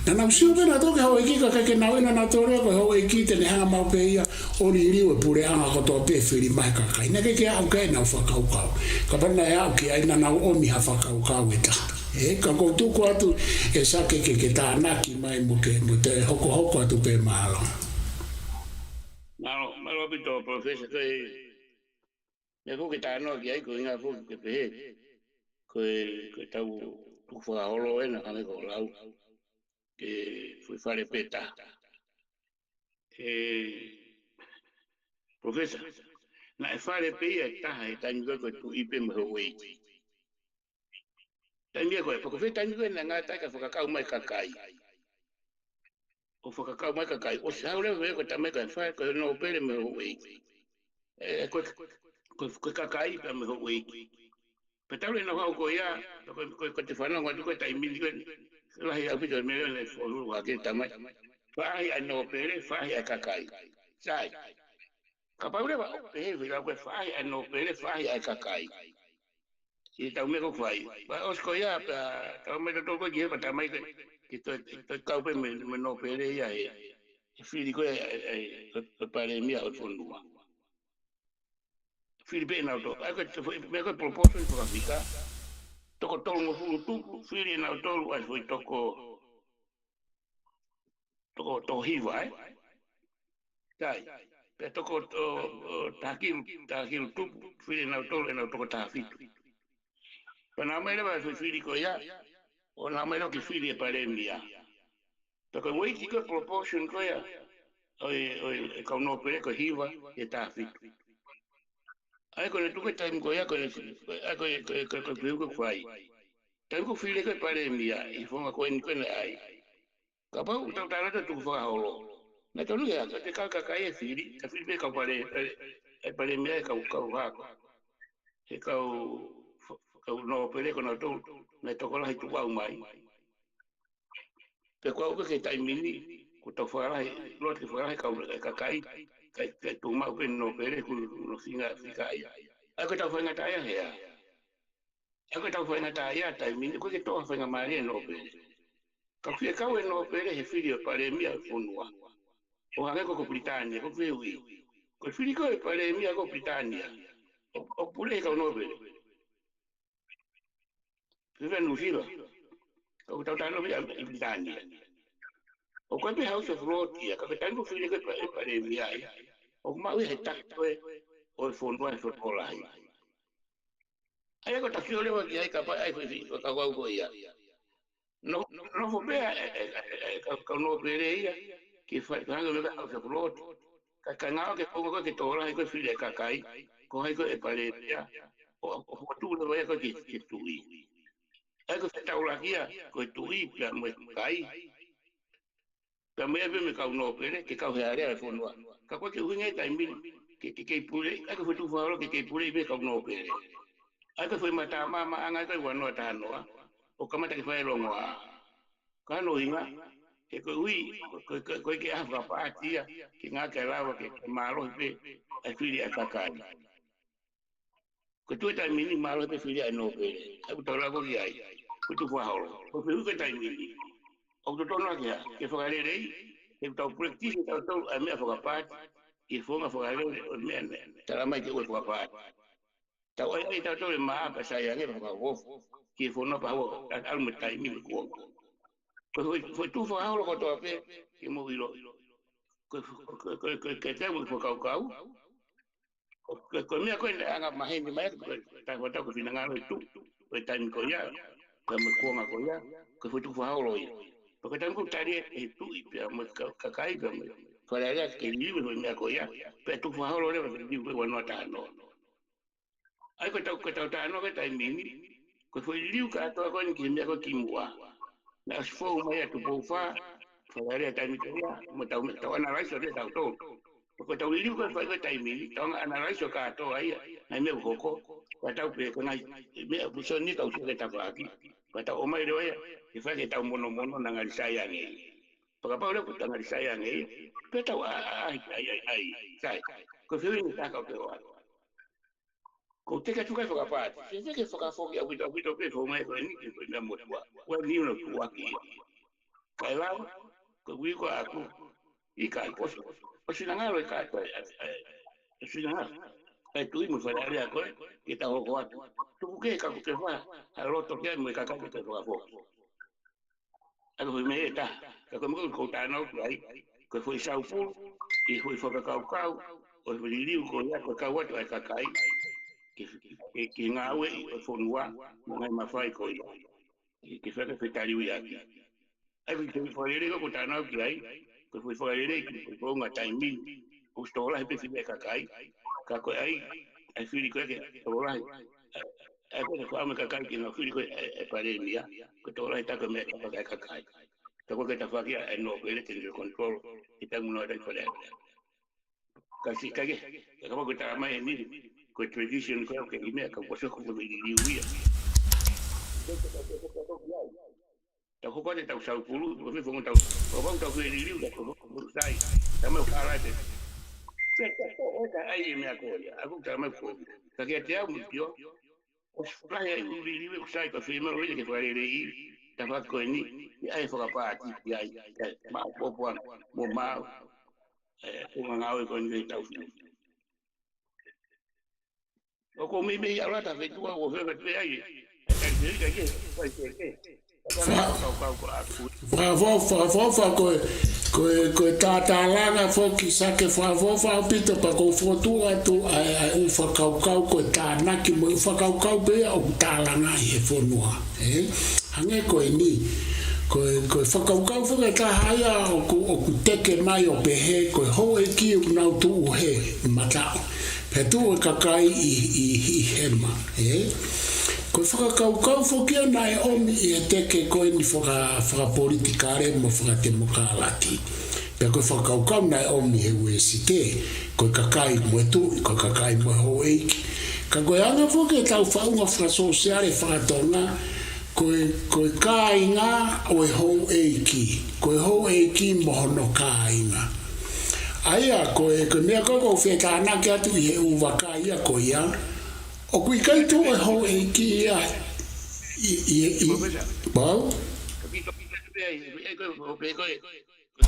Na nau sio pena toke hou e ki ka keke nau ina nau tōrea koe hou e ki tene hanga mau pe ia o ni riu e pure anga kotoa pe whiri mai kakai. Na keke au kei nau whakaukau. Ka pana e au ki aina nau omi ha whakaukau e ta. Ka koutuku atu e sake ke tānaki mai mo te hoko atu pe mahalo. Malo pito profesa koe me ko ke tānoa ki ai ko inga ko ke pehe. Koe tau tuku whakaholo e na kame ko lau. Ke fui whare peta. Profesa, na e whare pea e taha e tangi koe tu ipe maho wei. Tangi koe, pako whi tangi koe na ngā taika whakakau mai kakai. O whakakau mai kakai, o si haure wei koe tamai koe whare koe no pere maho wei. Koe kakai pa maho wei. Petaure na hau koe ia, koe te whanau ngā koe taimini koe. Lahi au pito me le folu wa ke tamai. Fahi a no pere, fahi a kakai. Sai. Kapaure wa pe vira ko fahi a no pere, fahi a kakai. I tau me ko fai. Ba os ko ya pa tau me to ko ge pa tamai ke to kau pe me no pere ya e. Fili ko e pare mi au folu. Fili pe na to. Ai ko me ko proposal for Africa. Toko tolu mo fulu tuku, whiri na tolu ai fui toko hiva, Tai. Pe toko takiru tuku, whiri na tolu e na toko tafitu. Pa na mai lewa fui whiri ko ia, o na mai loki whiri e paremi ia. Toko wiki ko proportion ko ia, oi kau no pere ko hiva e tafitu. Ai ko le tuku taim ko ia ko piu ko fai. Taim ko file ko pare mia I fonga ko en ai. Ka pau tau tarata tuku fa holo. Na tonu ia ka te ka e fili, ka fili ka pare mia ka ha. E ka no pere ko na to na to ko la tu wa mai. Pe ko ke taim mini ko to fa ai lo ke fa ai ka kai ka tu ma ko no pere ko no singa ai. Aku tahu fai ngata ya ya. Aku tahu fai ngata ya tai mini ko ke to fai ngama no pe. Ka fia kau e no pere he fili o pare mia fonua. O hange ko Britania, ko fia ui. Ko fili ko e pare mia ko Britania. O pule ka no pere. Fia no fila. Ko tau tano mia Britania. O ko pe House of Lords ia, ka tango fili ko e pare mia ia. O mau he takto e o fonua e fonolai. Ai ko takio le wa ia ka pa ai ka wa ko ia. No fo be ka no pere ia. Ki fa kanga me House of Lords. Ka ngao ke pongo ke tola ko fili ka kai. Ko ai ko e pare ia. O tu le wa ko ki tui. Ai ko ta ula kia ko tui pe mo kai. Ka me me ka no pere ke ka he area fonua. Ka ko ke hunga tai min ke pule ai ko tu fa ke pule be ka no pere. Ai ko foi mata mama anga ko wa no ta no. O ka mata ke fa lo ngwa. Ka no inga ke ko ui ko ke afra patia ke nga ke lawa ke malo be ai fili akakai. Ko tu tai min malo be fili ai no pere. Ai ko tola ko ai. Ko tu fa holo. Ko pe ko tai min. O to no ke fa le rei. Ke tau practice tau a me fa pat. I fonga fa le me tala mai ke fa pat. Tau ai tau to ma pa sai nge fa wo. Ke fo no pa wo al me tai mi ko. Ko tu fa holo ko to pe ke mo vilo. Ko ke te mo fa kau. Ko me ko anga ma he ni mai ta ko ta ko fina ngalo tu. Ko tai mi ko ya. Ko me ko nga ko ya. Ko tu fa holo. Porque tengo tarea y tú y cacaí que para allá que vive en la coya, pero tú fue ahora le digo que no está no. Hay que estar no que está en mí, que fue el lío que todo con que me hago kimua. Las formas ya tu pofa, para allá está en mi coya, me estaba analizando de auto. Porque está el lío que fue que está en mí, estaba analizando que todo ahí, ahí me buscó, para estar que con ahí, me puso ni que usted estaba aquí. Kata omai doya, ifa kita mono nangal sayang ni. Pagapa udah nangal sayang ni. Kita ai. Sai. Ko fiu ni taka ko wa. Ko teka tuka pagapa. Teka ke pagafo ya wito pe fo mai ko ni ko na mo wa. Wa ni no wa ki. Kai la ko wi ko aku. Ikai pos. Posinangalo ikai. Posinangalo. Ai tu mo fa dare ko kita ho ko tu ke ka ke fa alo to ke mo ka ka ke ko fo ako me ta ka ko mo ko ta no ai ko foi sau fu e foi fo ka ka o liu ko ya ko ka wa ka kai ke ngawe fo nua ngai ma fai ko ke fa ke ta liu ya ai ko fo le ko ta no ai ko foi fo le ko nga time o stola pe fi ka kai ka ko ai fili ko ke ora ai ko ko ama ka kai ki no fili ko pare mia ko to ora ta ko me ka kai to ko ta fa ki no pele ke control ita muno da ko ka si ka ke ko ta mai ni ko tradition ko ke me ka ko so ko me di wi ta ko ko ta usau pulu ko me fo ta ko ta ko di wi ko sai ta me ka ra te ai me acolha, a cultura me foi. Porque até o pior, os praias o livro sai para filmar hoje que foi aí, tava com ele, e aí foi a parte, e aí, mas o povo, o mal, o mangal com ele tá o filho. O comi meia lá tá feito o ver que aí. É que vai ser que. Fa ko tata langa foki sake fa pito pa ko fotu atu ai fa kau ko ta na ki mo fa kau be o ta langa e fonua hange ko ni ko fa kau fo ka haya o ku teke mai o pehe ko ho e ki na tu he mata pe tu ka kai i hema ko whakakau whoki ana e omi i e teke koe ni whakapolitikare mo whakademokarati. Pea koe whakakau na e omi he ue si te, koe kakai mo e tu, koe kakai mo e ho eiki. Ka koe anga whoki e tau whaunga whakasosiare whakatonga, koe kāinga o e ho eiki. Koe ho eiki mo hono kāinga. Aia koe mea koko whetana ki atu i he uwaka ia koe ia, o kui kai tō e ho e ki ia i bau? e ko pe ko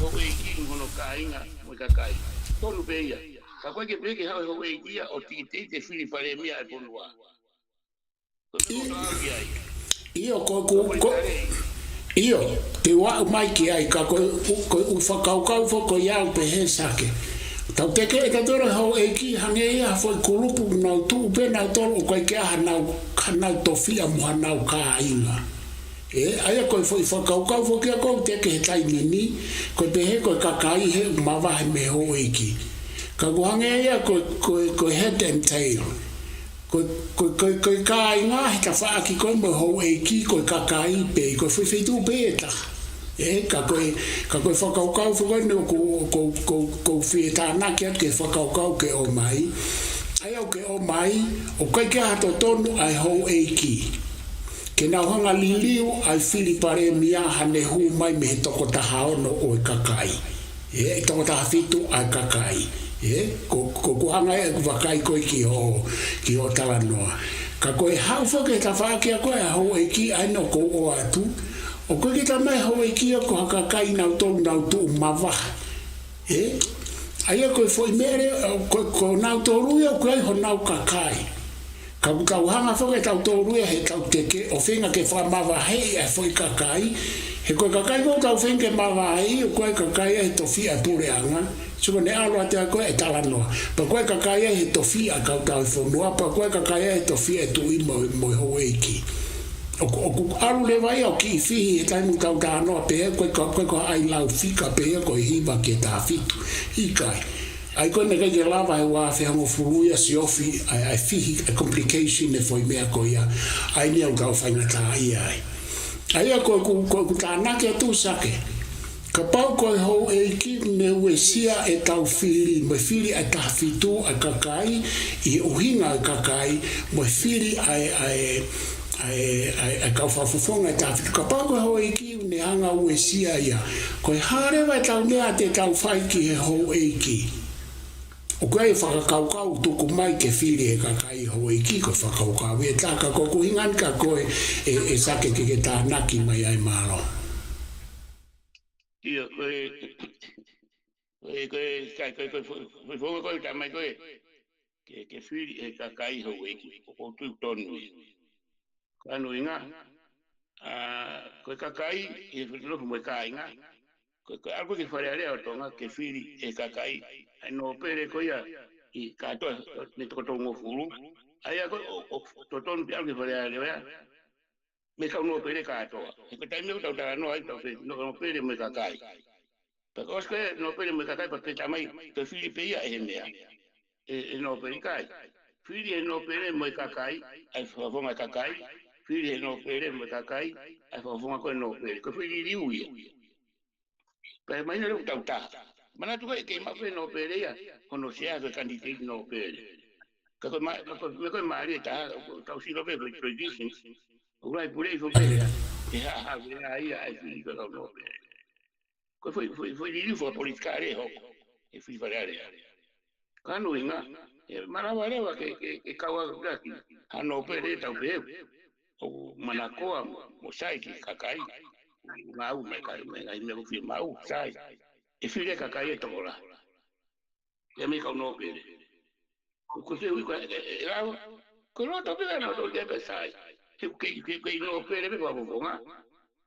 ho e ki ngono kainga mo ka kai tonu pe ia ka ko ke pe ke ho e ia o ti te fili pare mia e ponua ko ko ki ai io io te wa mai ki ai ka ko u whakaukau ko iau pe he sake tau te ke ka tora ho e ki hange ia foi kulupu nau tu pe nau tolo ko ke hanau tofia mo hanau ka inga aia ko foi whakaukau fo kia ko te ke tai nini ko te he ko kakai he mawa he me ho e ki ka hange ia ko head and tail ko ka inga he ka wha ki ko mo ho e ki ko kakai pe ko foi feitu pe ta ka koe whakaukau whakaino ko whieta nake ke whakaukau ke o mai. Ai au ke o mai, o kai ke hato tonu ai hou eiki. Ke nau hanga liliu ai whili pare mia hane hu mai me he toko taha ono o e kakai. E toko taha fitu ai kakai. Ko kuhanga e wakai koe ki o talanoa. Ka koe hau whake ta whakea koe a hou eiki ai no ko o atu. O koe ki ta mai hau eiki ko haka kai nau tonu nau tu mawa. Aia koe foi mere, ko nau tōrui o koe ho nau kakai. Ka tau hanga whake tau tōrui he tau teke, o whenga ke whamawa hei e foi kakai. He koe kakai ko tau whenga ke mawa hei, o koe kakai he tofi a pureanga. Suko ne aloa te a koe e talanoa. Pa koe kakai he tofi a kau tau whonua, pa koe kakai he tofi e tui mo ho eiki. O aru le vai o ki fihi e taimu tau tānoa pe koe ko ai lau fika pe koe hiva ke tā fitu. Ikai. Ai koe ne kei lava e wā whihango furuia si ofi ai fihi a complication e foi mea koe ia. Ai ni au tau whainga tā ia ai. Ai a koe ku tānake atu sake. Ka pau koe hou e ki me ue sia e tau whiri. Me whiri ai tā fitu ai kakai. I uhinga ai kakai. Me whiri ai kau whawhawhonga e tāwhitu. Ka pāko hau e ki ne hanga ue sia ia. Koe hārewa e tau mea te tau whaiki he hau e ki. O koe e whakakaukau tuku mai ke whiri e kakai hau e ki koe whakaukau. E tā ka koku hingan ka koe e sake ke tā naki mai ai maro. Ia koe whonga koe tā mai koe ke whiri e kakai hau e ki. O tui tonu Kano inga, koe kakai e whetilofu mo e ka inga, koe alko ke wharearea o tonga ke whiri e kakai, ai no pere koe ia i katoa ne toko tongo furu, ai a koe o totonu pi alko ke wharearea, me kau no pere katoa. E koe taimeo tau tara no ai tau no pere mo e kakai. Paka oske no pere mo e kakai pa te tamai, te whiri pe ia e he mea, e no pere kai. Whiri e no pere mo e kakai, ai whawonga kakai, Whiri no pere mo kakai, ai whawhonga koe no pere. Koe whiri riu ia. Pai mai nere utau tā. Mana tu koe kei mawhe no pere ia, kono sea koe kandidate no pere. Ka koe me koe maari e tā, tau silo pe koe traditions, urai purei fo pere ia. E ha vea ia ai whiri koe kau no pere. Koe whiri riu fo politikare hoko, e whiri pareare. Kano inga, marawa rewa ke kaua raki, ha no pere tau peu. O manakoa mo sai ki kakai mau me kai me me fi mau sai e file kakai e tola e me ka no pere ko se ui ko era ko no to pere no to de sai ke no pere me ko nga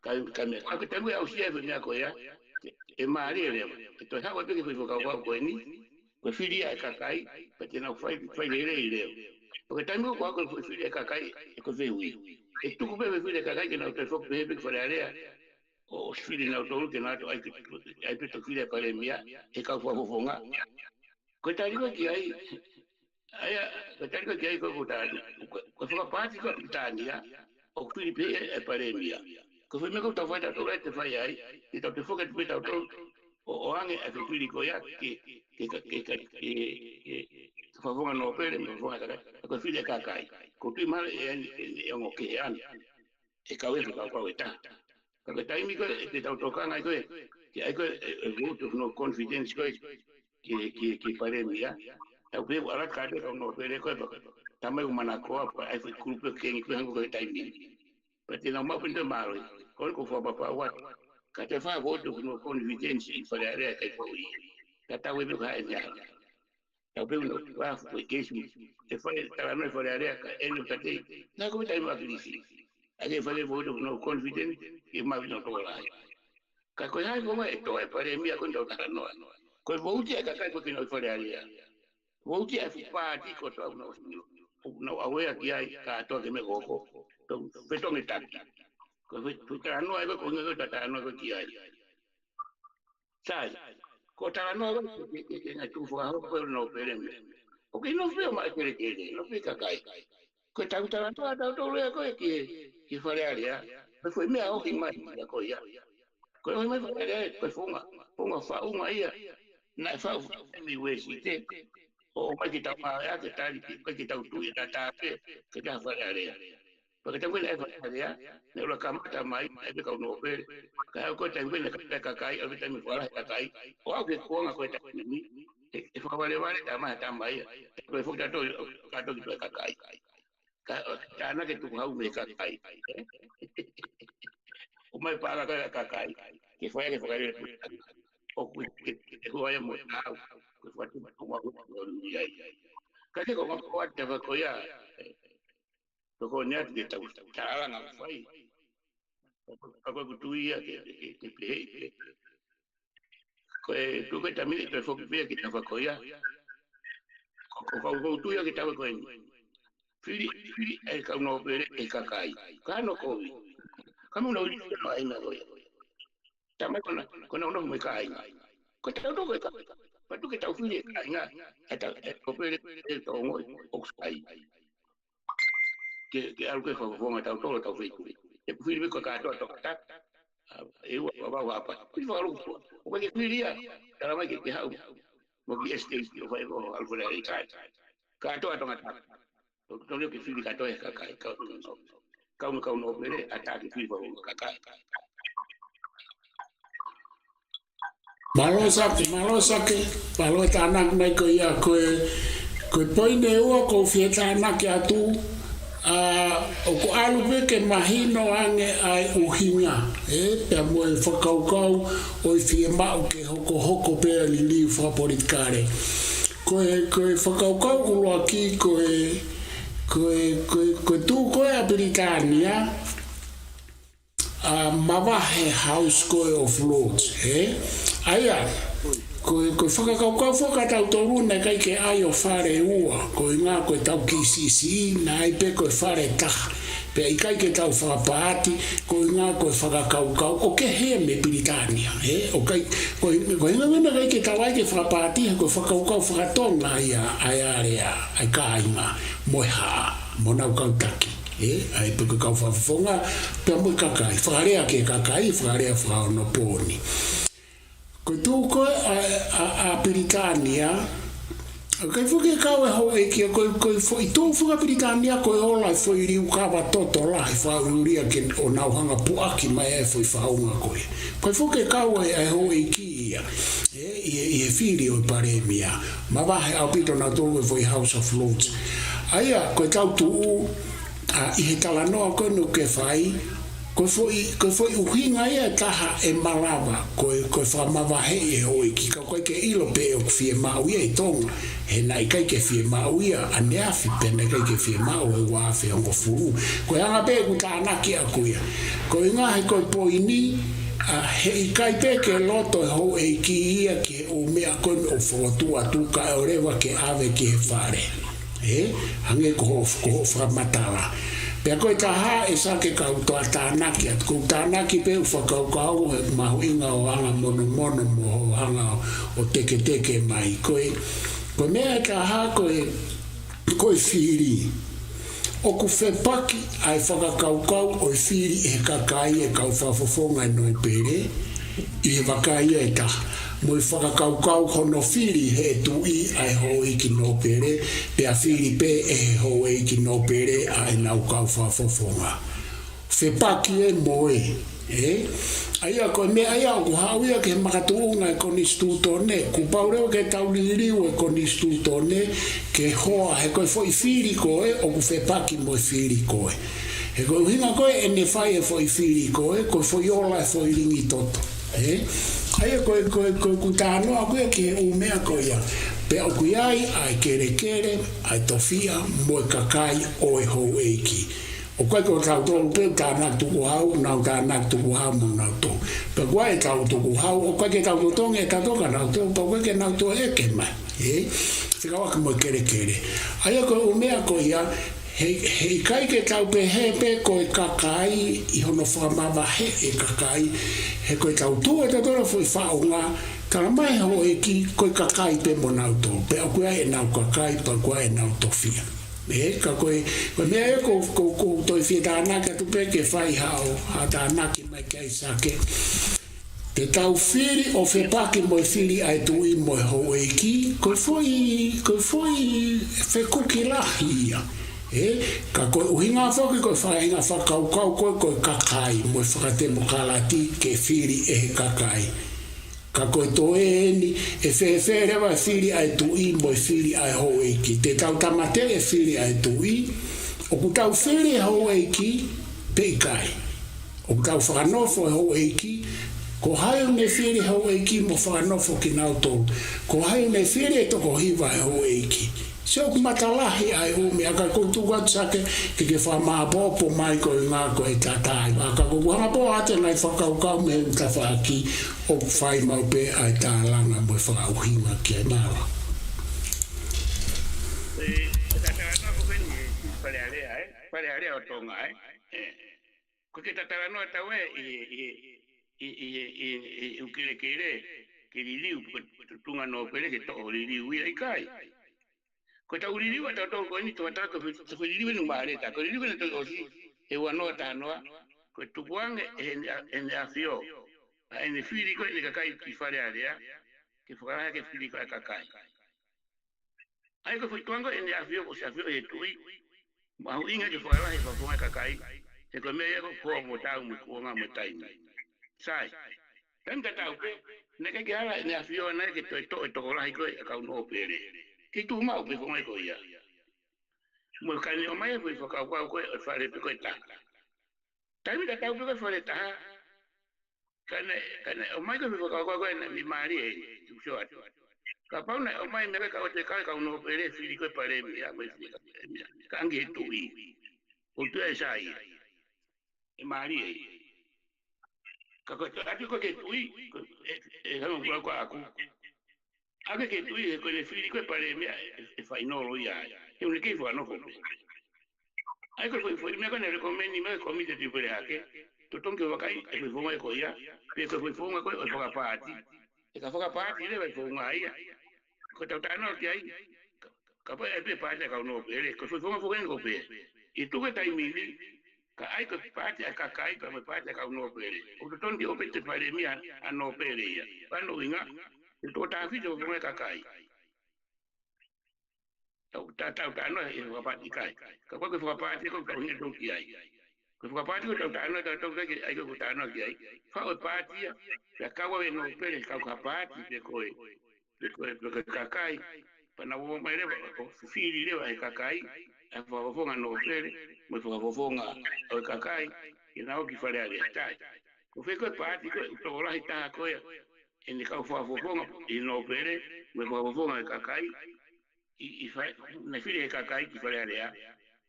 kai me ka te mu au sie me ko ya e mari le to ha ko pe ko ko ni ko fili ai kakai pe te no fai le porque tamu ko ko fili kakai e ko ve ui e tu ko bebe file kakai ke na te fok bebe for area o file na to ke na to ai to file pare mia e ka fo fonga ko tari ko ki ai ko tari ko ki ai ko tani ko fo pati ko tani ya o file pe e pare mia ko fo me ko ta fa ta to te fa ai e to te fok te ta to o ange e file ko ya ke fa fonga no pere me fonga kakai ko file kakai ko tu mal e ngo ke an e ka we ka ko eta ka ta mi ko te tau toka ngai ko ke ai ko vote of no confidence ko ke pare mi ya ta pe ala ka te no pere ko ta mai mana ko ai ko grupo ke ngi ko ko ta mi pe te no ma pinte malo ko fo papa wa ka te wha voto kuno confidence I wharearea kai koi. Ka tau e mewa e nea. Tau peu no wafu koe kesu. Te whare taranoi wharearea ka enu ka te. Nā koe tai mua kirisi. Ake whare voto kuno confidence I mawi no toa lai. Ka koe hai konga e toa e pare mia koe tau taranoa. Koe vouti e ka kai koe kino wharearea. Vouti e whupāti ko tau no no awea ki ai ka atoa ke me koko. Tau whetonge taki. Ko taranoa e ko ngā taranoa ko ki ai. Sai, ko taranoa ko ke ngai tufu a hoko no pere me. O ke no feo mai pere kere, no feo kakai. Ko tau taranoa tau tau lea koe ki wharearea. Ko foi mea oki mai ia ko ia. Ko oi mai wharearea ko funga whaunga ia. Nai whau mi wesi te. O mai ki tau maa ke tari ki tau tui ta tape ke ta wharearea. Porque te huele a esa ne ula kamata mai e pe kau no pe ka ko te huele ka kai o te mi fala ka kai o au ke ko nga ko te ni e fa vale ta mai ko fu ta to ka to ki ka kai ka ta na ke tu hau me ka kai o mai para ka kai ke foi ke foi o ke ko ai mo na ko fa tu ma ko ni ai ka ke ko te va ko ya Toko niat kita cara nggak fai. Aku kutuia ke pehe. Koe tu kita mili tu fokus pehe kita fakoya. Kau kutuia kita fakoya. Fili kau no pere kakai. Kano kowi. Kamu no ini no aina koya. Tama kona no me kai. Kau tahu tu kowe. Patu kita fili aina. Eta pere to ngoi oksai. Que algo que fue un atado todo tau feito e fui me ka to ta eu va pa fui falo o que queria era mai que hau mo que este o vai go algo de ka to ngata to le que fui ka to e ka no pere ata que fui ka Malo sake, palo tanak mai ko ia ko poine ua ko fieta na ke atu o ko alu pe ke mahino ange ai uhinga pe mo e whakaukau o i whiema o ke hoko pe li wha politikare ko e whakaukau uloa ki ko tu ko e a Britania mawahe House of Lords aia ko whakakaukau whakatau toru na kai ke ai o whare ua ko ngā koe tau KCC na ai pe koe whare taha pe i kai ke tau whakapaati ko ngā koe whakakaukau o ke hea me Britania o kai ko ngā mena kai ke tau ai ke whakapaati ko whakaukau whakatonga ai area ai ka inga moeha monau kautaki ai pe ko kau whafonga pe mo kakai wharea ke kakai wharea whaonoponi ko tu ko a Britania kai fuke ka we ho e ki ko foi tu fuka Britania ko ola foi riu ka va toto la fa uria ke ona hanga puaki mai foi faunga ko fuke ka we e ho e ki e fili o paremia ma va a pito na tu foi House of Lords aia ko tau tu i he talanoa ko no ke fai ko foi uhinga ia taha e malawa ko whamavahe e hoi ki ka koe ke ilo pe o fie mau ia i tonga he nai kai ke fie mau ia a neafi pena kai ke fie mau e wafe ongo furu ko hanga pe ku tānaki a kuia ko inga he koe poini he i kai pe ke loto e ho e ki ia ke o mea koe o whotua tuka e orewa ke ave ki he whare hange ko whamatala Pea koe taha e sa ke kau toa tānaki at kou tānaki pe whakaukau he mahuinga o hanga mono mo hanga o teke mai koe mea taha koe whiri o ku whepaki ai whakaukau o whiri e kakai e kau whafofonga no e pere i he wakai e taha mo i whakaukau hono whiri he tui ai hoi ki no pere pea whiri pe e hoi ki no pere ai nau kau whafofonga whepaki e moe aia koe me aia o hauia ke makatuunga e koni stutone ku paureo ke tauliriu e koni stutone ke hoa he koe foi whiri koe o ku whepaki mo whiri koe He koe uhinga koe e ne whai e whai whiri koe whai ola e whai ringi toto. Ai koe tānoa koe ke he umea koe ia. Pe o kui ai kere, ai tofia, moe kakai o e hou eiki. O koe ko tau tolu pe tānak tuku hau, nau tānak tuku hau mo nau tō. Pe koe e tau tuku hau, o koe ke tau tutonge e katoka nau tō, pa koe ke nau tō eke mai. Whika waka moe kere. Ai koe umea koe ia, hei kai ke tau pe he pe koe kakai, i hono whamama he e kakai, he koe tau tū e tatora fui whaonga, kara mai ho e ki koe kakai pe mo nau tō. Pe o koe e nau kakai, pa koe e nau tofia. Ka koe mea e ko toi whia tānaka tu pe ke whai hao, ha tānaki mai kai sake. Te tau whiri o whepake mo whiri ai tui mo ho e ki, koe foi whekuki lahi ia. Ka koe uhinga whoki koe whainga whakaukau koe kakai mo whakate mo kalati ke whiri e he kakai. Ka koe toe eni e whewherewa whiri ai tui mo whiri ai ho eiki. Te tau tamate e whiri ai tui, o ku tau whiri ho eiki pe kai. O ku tau whakanofo e ho eiki, ko haio ne whiri ho eiki mo whakanofo ki nau tolu. Ko haio ne whiri e toko hiwa e ho eiki. Se o kumatalahi ai umi, aka koutu watsake ke whamaapopo mai koe ngā koe tātai. Aka koutu hamaapo ate nai whakaukau me ta whaki o whai maupe ai tālanga mo whakauhinga ki ai mara. Tataranoa ko wheni wharearea o tonga ko ke tataranoa tau i ukere ke ririu tunga no pere ke to'o ririu ia i kai. Ko tau ririu atau tau ko ni tau ko ririu ni mare ta ko ririu ni tau osi e wanoa tanoa ko tupuang en afio en fili ko ni kakai ki wharearea ke whakaraha ke fili ko kakai. Ai ko tuanga en afio ko se afio e tui ma inga ke whakaraha e whafonga kakai e ko mea ko mo tau mo kuonga mo taimi. Sai. Tam tau pe ne ke ala en afio na ke to lahi ko e kau no pere. Ke tu mau pe fonga ko ia. Mo kani o mai pe foka ko e fare pe ko ta. Taimi tau pe ko fare ta. Kana o mai ko pe foka ko e ni mari e tu sho atu. Ka pau na o mai me ka o te ka no pere fili ko pare mi a me ka nge tu i. O tu e sai. E mari e. Ka ko atu ko ke tu i e ha no ko aku. Ake ke tui e koe le whiri koe pare mea e whainoro ia. E une kei whanoko. Ai koe koe mea koe rekomendi mea komite tui pere hake. To tonke wakai e koe whonga e koe ia. Pea koe whonga koe o whakapāti. E ka whakapāti le wai whonga ia. Koe tau tānoa ki ai. Ka pai e pē pāti a kaunoa pere. Koe whonga whonga ko pē. I tuke taimini. Ka ai koe pāti a kakai ka me pāti a kaunoa pere. O to tonke ope te pare mea anō pere ia. Pano inga. Tō tāwhiti o whonga kakai. Tau tānoa e whakapāti kai. Ka koe whakapāti koe kau hinga tōki ai. Koe whakapāti koe tau tānoa tau tōki ai ai koe tānoa ki ai. Whao e pātia, pia kaua e no pere kau kapāti pe koe. Pe koe kakai. Pana wō mai rewa, o whiri rewa e kakai. E whakawhonga no pere, mo whakawhonga o kakai. E nao ki wharea rea tai. Ko whekoe pāti koe, tō rahi taha koe. E ni kau whaafofonga i no pere, me whaafofonga e kakai, i whai, na whiri e kakai ki whare area,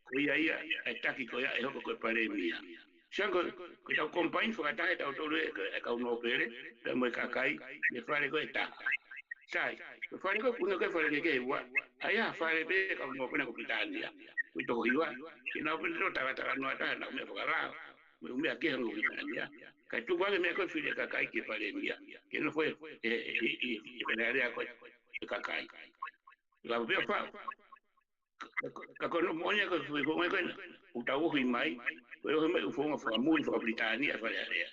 ko ia e taki ko ia e hoko koe pare mia. Sianko, ko tau kompain whakatahe tau tolu e kau no pere, pe mo e kakai, me whare koe taka. Sai, me whare koe kuna koe whare keke ua, aia whare pe kau no pere ko pitania, ko i toko hiwa, ki nao pere to taka noa taha na me whakarao, me umea keha no pitania. Kai tu wale me ko fili kakai ki pare mia ke no foi e penaria ko kakai la veo pa ka ko no monia ko foi ko ko utau hui mai ko me fo mo fa mu fo Britania fa area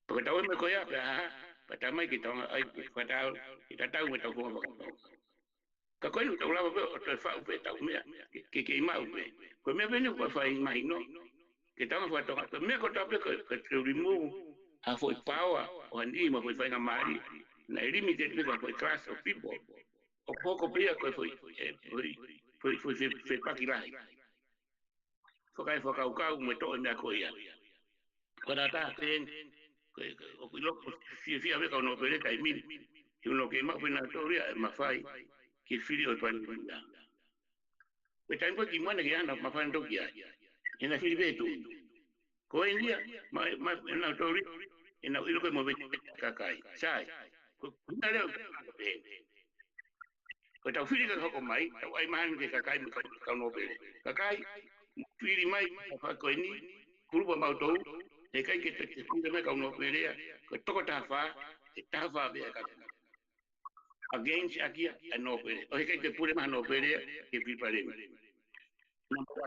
porque tau me ko ya pa ta mai ki tong ai pa ta ki ta me tau ko ka ko no tau la veo to fa pe tau me ke mai ko me venu ko fa mai no que estamos falando me contaste que te remove a foi power o anima foi fai mari na limite de foi class of people o pouco pia que foi pa que lá whakau me toa mea koe ia. Kona tā tēn, o kui loko fia weka o no pere kai mini, ki uno ke mau pina tōria e mawhai, ki whiri o tuani pina. Koe taim koe ki mwana ki ana mawhai ntoki ai, e na whiri betu. Koe india, na tōria, e na ilo koe mo beti kakai, sai. Koe kuna leo kakai. Koe tau whiri ka hoko mai, tau ai mahanu ke kakai me kau no pere. Kakai, whiri mai, koe ni, kurupa mau tau, e kai ke te kunde me kau no perea, ko toko tafa, e tafa bea kaka. Against akia, a no perea. O he kai te pure maha no perea, ke pipareme.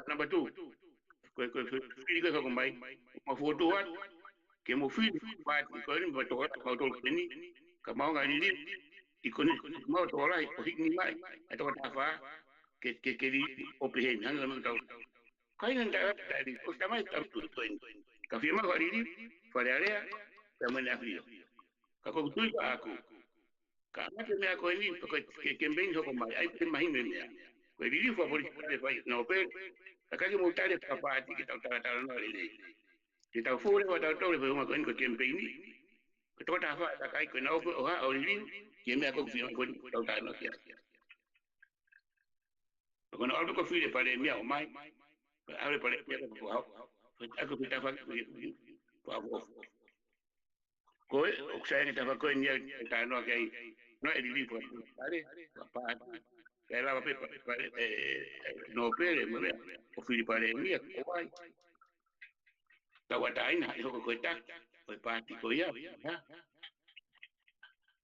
Number 2, ko whiri koe kako mai, ma fotoa, ke mo whiri, ko eri ma toka mau tolu peni, ka maunga riri, i kone mau toka lai, o hikni mai, a toka tafa, ke ri opehemi, hanga mau tau. Kai nan tari, o tamai tau tueni. Ka firma ko riri, fare area, ka mene afrio. Ka ko tui ka aku. Ka mate mea ko ni, ko ke mbeni hoko mai, ai pe mahime mea. Ko riri fo polisi pare fai, na ope, ka kake mo tare papati ki tau tara no riri. Ki tau fure wa tau tore fe uma ko ni ko ke mbeni. Ko toko ta fa, ka kai ko na ope, oha, o riri, ki mea ko firma ko ni tau tara no kia. Ko na aldo ko fire pare mea o mai, ko aure pare mea ko hau. Aku kita pakai apa? Koi, saya kita pakai ni kita nak kai, nak edit pun. Ada apa? Kalau apa no pere, mana? Ofisi pada ni, koi. Tahu ada ini, aku koi tak, koi parti koi ya.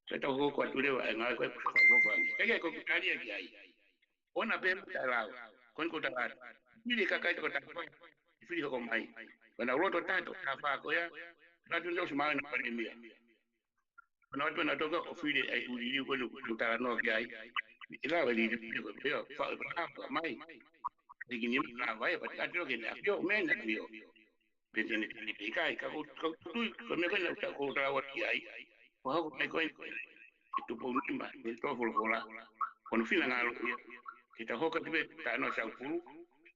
Saya tahu koi tu dia, enggak koi apa. Kaya koi kari lagi ai. Ona pem tahu, koi tak ada. Ini kakak itu tak apa. Fili hoko mai. Kana roto tato kafa ko ya. Na tunjo sima na pare mia. Kana watu na toka ofili ai ulili ko lu tara no gai. Ila wali ko yo fa ba mai. Digini na vai pa atro ke na yo men na yo. Betene ni kai ka ko tu me kana ta ko tra wa ai. Wa ko mai ko tu po ni ma ni to fol fola. Kono fila ngalo ya. Kita hoka tibe ta no sa pulu.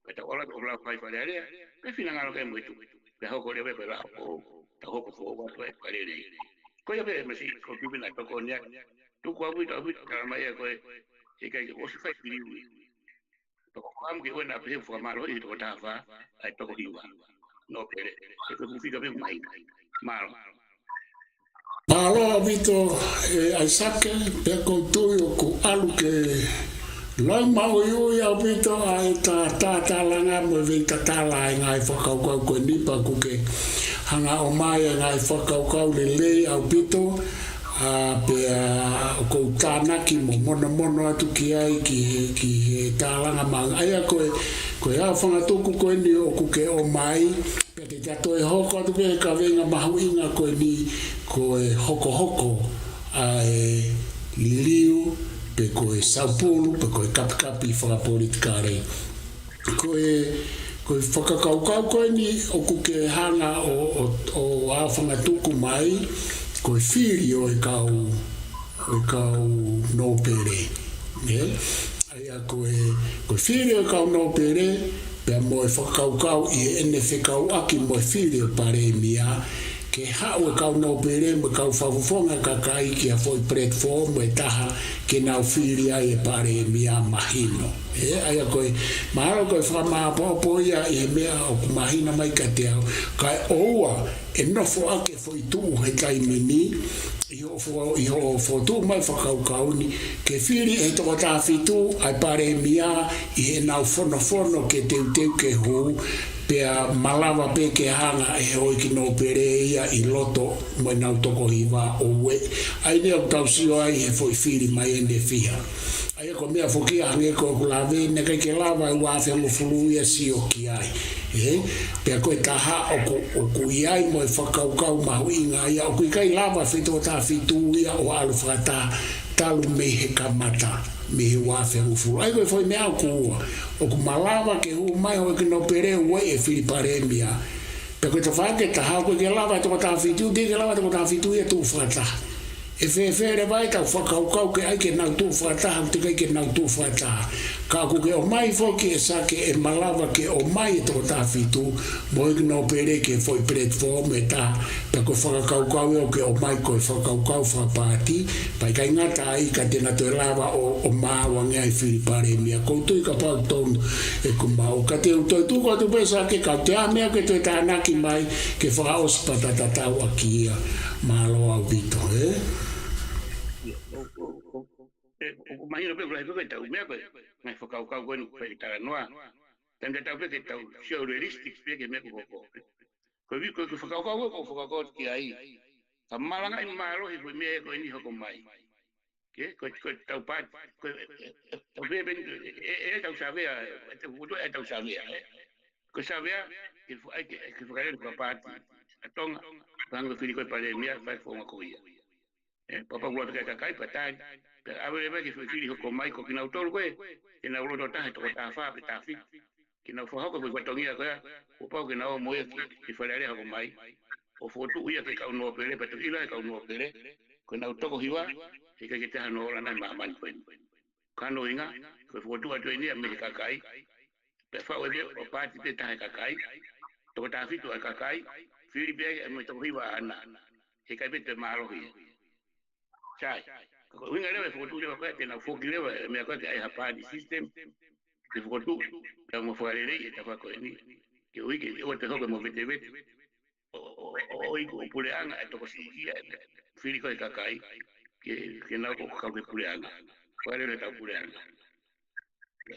Kita orang orang fai fai dia, ke fina ngalo ke muito. Ke hoko dia be la ko, ta hoko fo wa to e pare ni. Ko ya be mesi ko pibe na to ko nya. Tu ko abu ta mai ko e kai o si fai pili. To ko am ke wena pe fo malo i to ta fa, ai to ko hiwa. No pere. E ko fica be mai. Malo. Malo vito ai sake pe ko tu ko alu ke Lang mau yo ya pito ai ta langa mo vita tala ngai whakau kau koe nipa kuke hanga o mai ngai whakau kau le au pito pe ko tanaki mo mono atu ki ai ki ta langa mang ai koe a whanga tuku koe ni o kuke o mai pe te tato e hoko atu pe ka venga mahu inga koe ni koe hoko ai liu pe koe saupulu, pe koe kapi whakapolitika rei. Koe whakakaukau koe ni o kuke hanga o awhanga tuku mai, koe whiri o e kau nōpere. Aia koe whiri o e kau nōpere, pea moe whakaukau i ene whekau aki moe whiri o pare mia, ke hau e kau nōpere me kau whawufonga kakai ki a foi platform e taha ke nau whiri ai e pare mia mahino. Aia koe, maharo koe whamapopo ia i he mea o ku mahina mai ka te au. Kai oua e nofo ake foi tuu he kai mini, i ho fotu mai whakaukauni, ke whiri e toko tāwhitu ai pare mia i he nau fono ke teu ke hou, pea malawa pe ke hanga e hoi ki no pere ia i loto mo nau toko hiwa o we. Ai ne au tausio ai he foi whiri mai ende fiha. Ai ko mea foki hange ko kulawe ne kai ke lava i wafe mo fulu ia si o ki ai. Pea koe taha o ku iai mo e whakaukau mahu inga ia o kui kai lava whito ta whitu ia o alu whakata talu me he kamata. Me he wafe ufuru. Ai koe foi mea kua. O ku malawa ke hu mai hoi ki no pere ue e whiri pare mia. Pe koe te whake taha koe ke lawa e toko ta whitu, ke lawa e toko ta whitu ia tu whakata. E whewhere vai tau whakaukau ke ai ke nau tu whakata, te kai ke nau tu whakata. ka ku ke o mai foki e sake e malawa ke o mai to ta fitu mo no pere ke foi platform e ta pa ko whakakaukau e o ke o mai ko whakakaukau whapati pa kai ngata ai ka tena to lava o mawa ngai whiri pare mia koutou ka pau tonu e kumau ka te utoi tu ko tu pesa ke ka te amea ke te tānaki mai ke whakaos patatatau aki ia malo au vito Imagino que la gente está humilde, me enfocado con para no, también está que está surrealistic, que me convoco. Que vi que focado que ahí, también hay malo y fue me con hijo con mai. Que está pat, que ven está sabía, este futuro está sabía, que sabía que hay que focar el papá, atonga, cuando filico para mí, fue una coilla. Papa gua ka kai patai ave be ki fili ko mai ko kina utol ko e na ulo ta to ta fa ta fi kina fo ko ko tongia ko o pa ko na o mo ki fa le ko mai o foto uya ke ka no pele pa to ila ka no pele ko na to ko hiwa e ka ke ta no la na ma man ko kano inga ko foto wa to ni me ka kai pe fa o be o pa ti ta ka kai to ta fi to ka kai fili be me to hiwa ana e ka be te malo hi Chai, winga lewe fotu lewe kwa tena foki lewe me kwa ai hapa di system de fotu ya mo fare le eta kwa ko ni ke wiki o te hoke mo vete vete o iko puleanga to ko sikia fili ko kakai ke na ko ka puleanga fare le ta puleanga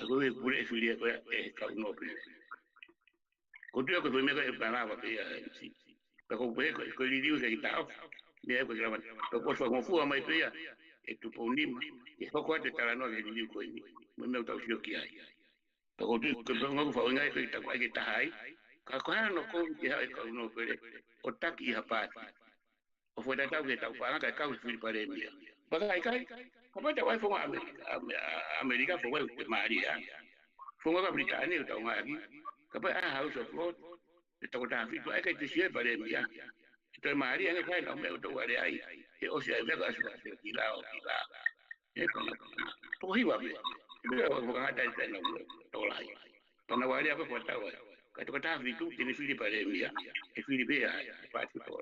ko we pule fili ko e ka no pule ko tu ko me ko para ba ya si ko ko li diu ke ta Mira, pues graban. Pero por favor, fue a Maipea, tu ponima, y es poco antes de la noche de Nico y me autorizó que hay. Pero tú, que no fue una que está que está ahí, cada no con que hay con uno, pero o taqui y aparte. O fue tratado que está para que cause fil para mí. Pero hay que, como te voy a formar América, fue María. Fue una británica, está aquí. Capaz, House of Lords, está con la fil, hay que te sirve para mí. Entonces María no fue, no me autoguaré ahí. O sea, me va a ser quilao. Pues iba a ver. Pero porque hasta el tren no todo ahí. Cuando María fue faltaba. Cuando estaba fitu, tiene fili para mí. Es fili vea, para todo.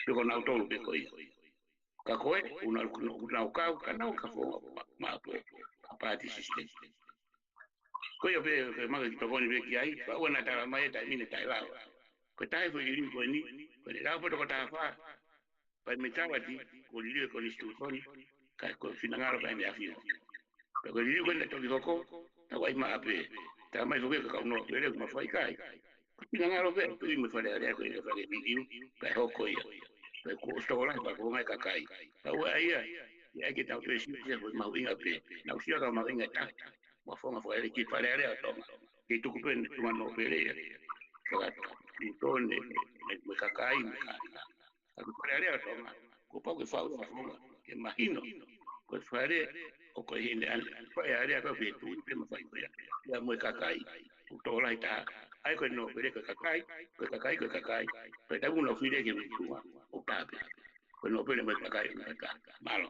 Yo con auto lo que coí. Cacoe, una ocao, canao, cafó, mato, aparte sistema. Coyo veo que más que tocó ni ve que hay, para una tala maya también está helado. Que está fue ir con ni, con el agua que estaba fa, para meter aquí, con el con instrucción, que con final para mi afín. Pero el libro cuando te tocó, estaba ahí más pe, estaba más que no, pero como fue cae. Final lo ve, tú me fue a con el video, para hoco ya. Pero costó la para comer cacai. Ahora ya que está tres días pues más bien a pe, no se haga más bien está. Más forma fue el equipo para área toma. Que tú cupen tu mano pelea. Entonces, me cacai, me caca. Al toma, copa que fa una forma, imagino, pues fare o que en el área que tú me fai ya me cacai, todo la está, hay que no, pero que cacai, pero tengo una fila que me suma, o papi, pues no, pero me cacai, malo.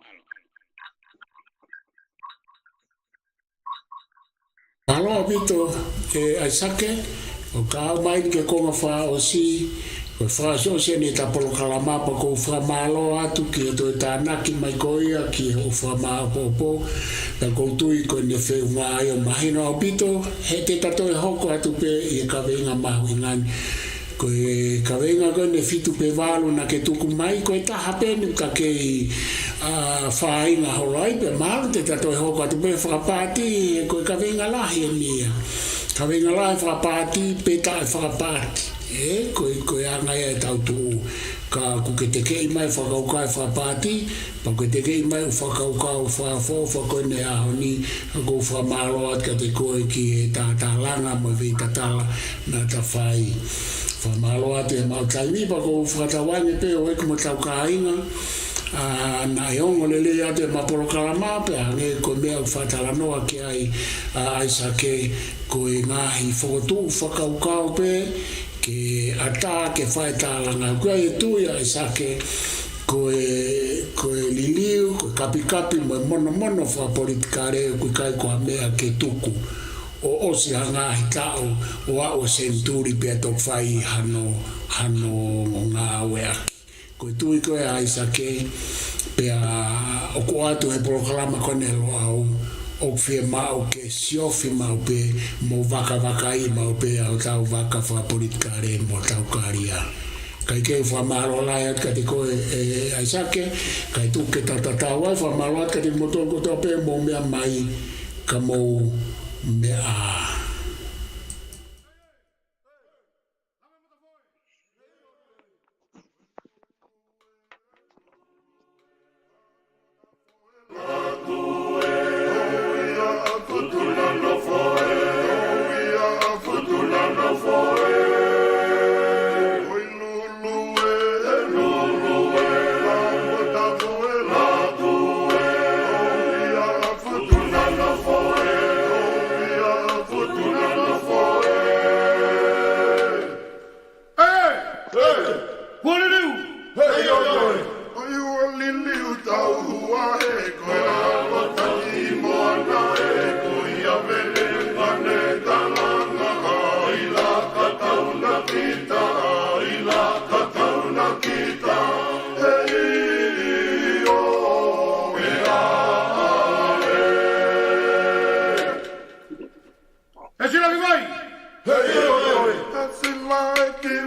Malo Vito, ai sake, o ka mai ke konga fa o si, ko fa so se ni ta polo kalama pa ko fa malo atu ki to ta na ki mai ko ia ki o fa ma popo, ta ko tu i ko ne fe nga ai o mai no Vito, he te ta to hoko atu pe i ka venga ma wingan. Ko ka venga ko ne fitu pe valo na ke tu ku mai ko ta hapen ka ke fa inga holai pe mal te ta to hoko atu pe fa pati ko ka venga la hi mia. Ka venga la fa pati pe ta fa pati. Ko anga e tau tu ka ku ke te ke mai fa ka fa pati pa ko te ke mai fa ka fa ko ne a ni ko fa malo at ka te ko ki ta langa mo vi ta na ta fai fa malo at e ma kai ni pa ko fa ta wani pe o e ko ta ka inga na yongo le ya te ma polo kalama pe ane ko me fa ta la no ki ai sa ke ko nga hi fo tu fa ka pe ke ata ke fai ta langa ko e tu ya sa ke koe liliu, koe kapi mo mono fa politikare koe kai koa mea ke tuku. O osi hanga hitao o a senturi pia tok fai hano ngā awe aki. Koe tui koe aisa ke pia o ko atu he proklama kone lo au o fie mau ke siofi mau pe mo waka i mau pe au tau waka fa politikare mo tau karia. Kai ke fa maro lai at kati koe aisake, kai tu ke tatata wai fa maro at kati motor ko tope mo mea mai ka mo mea. Hey,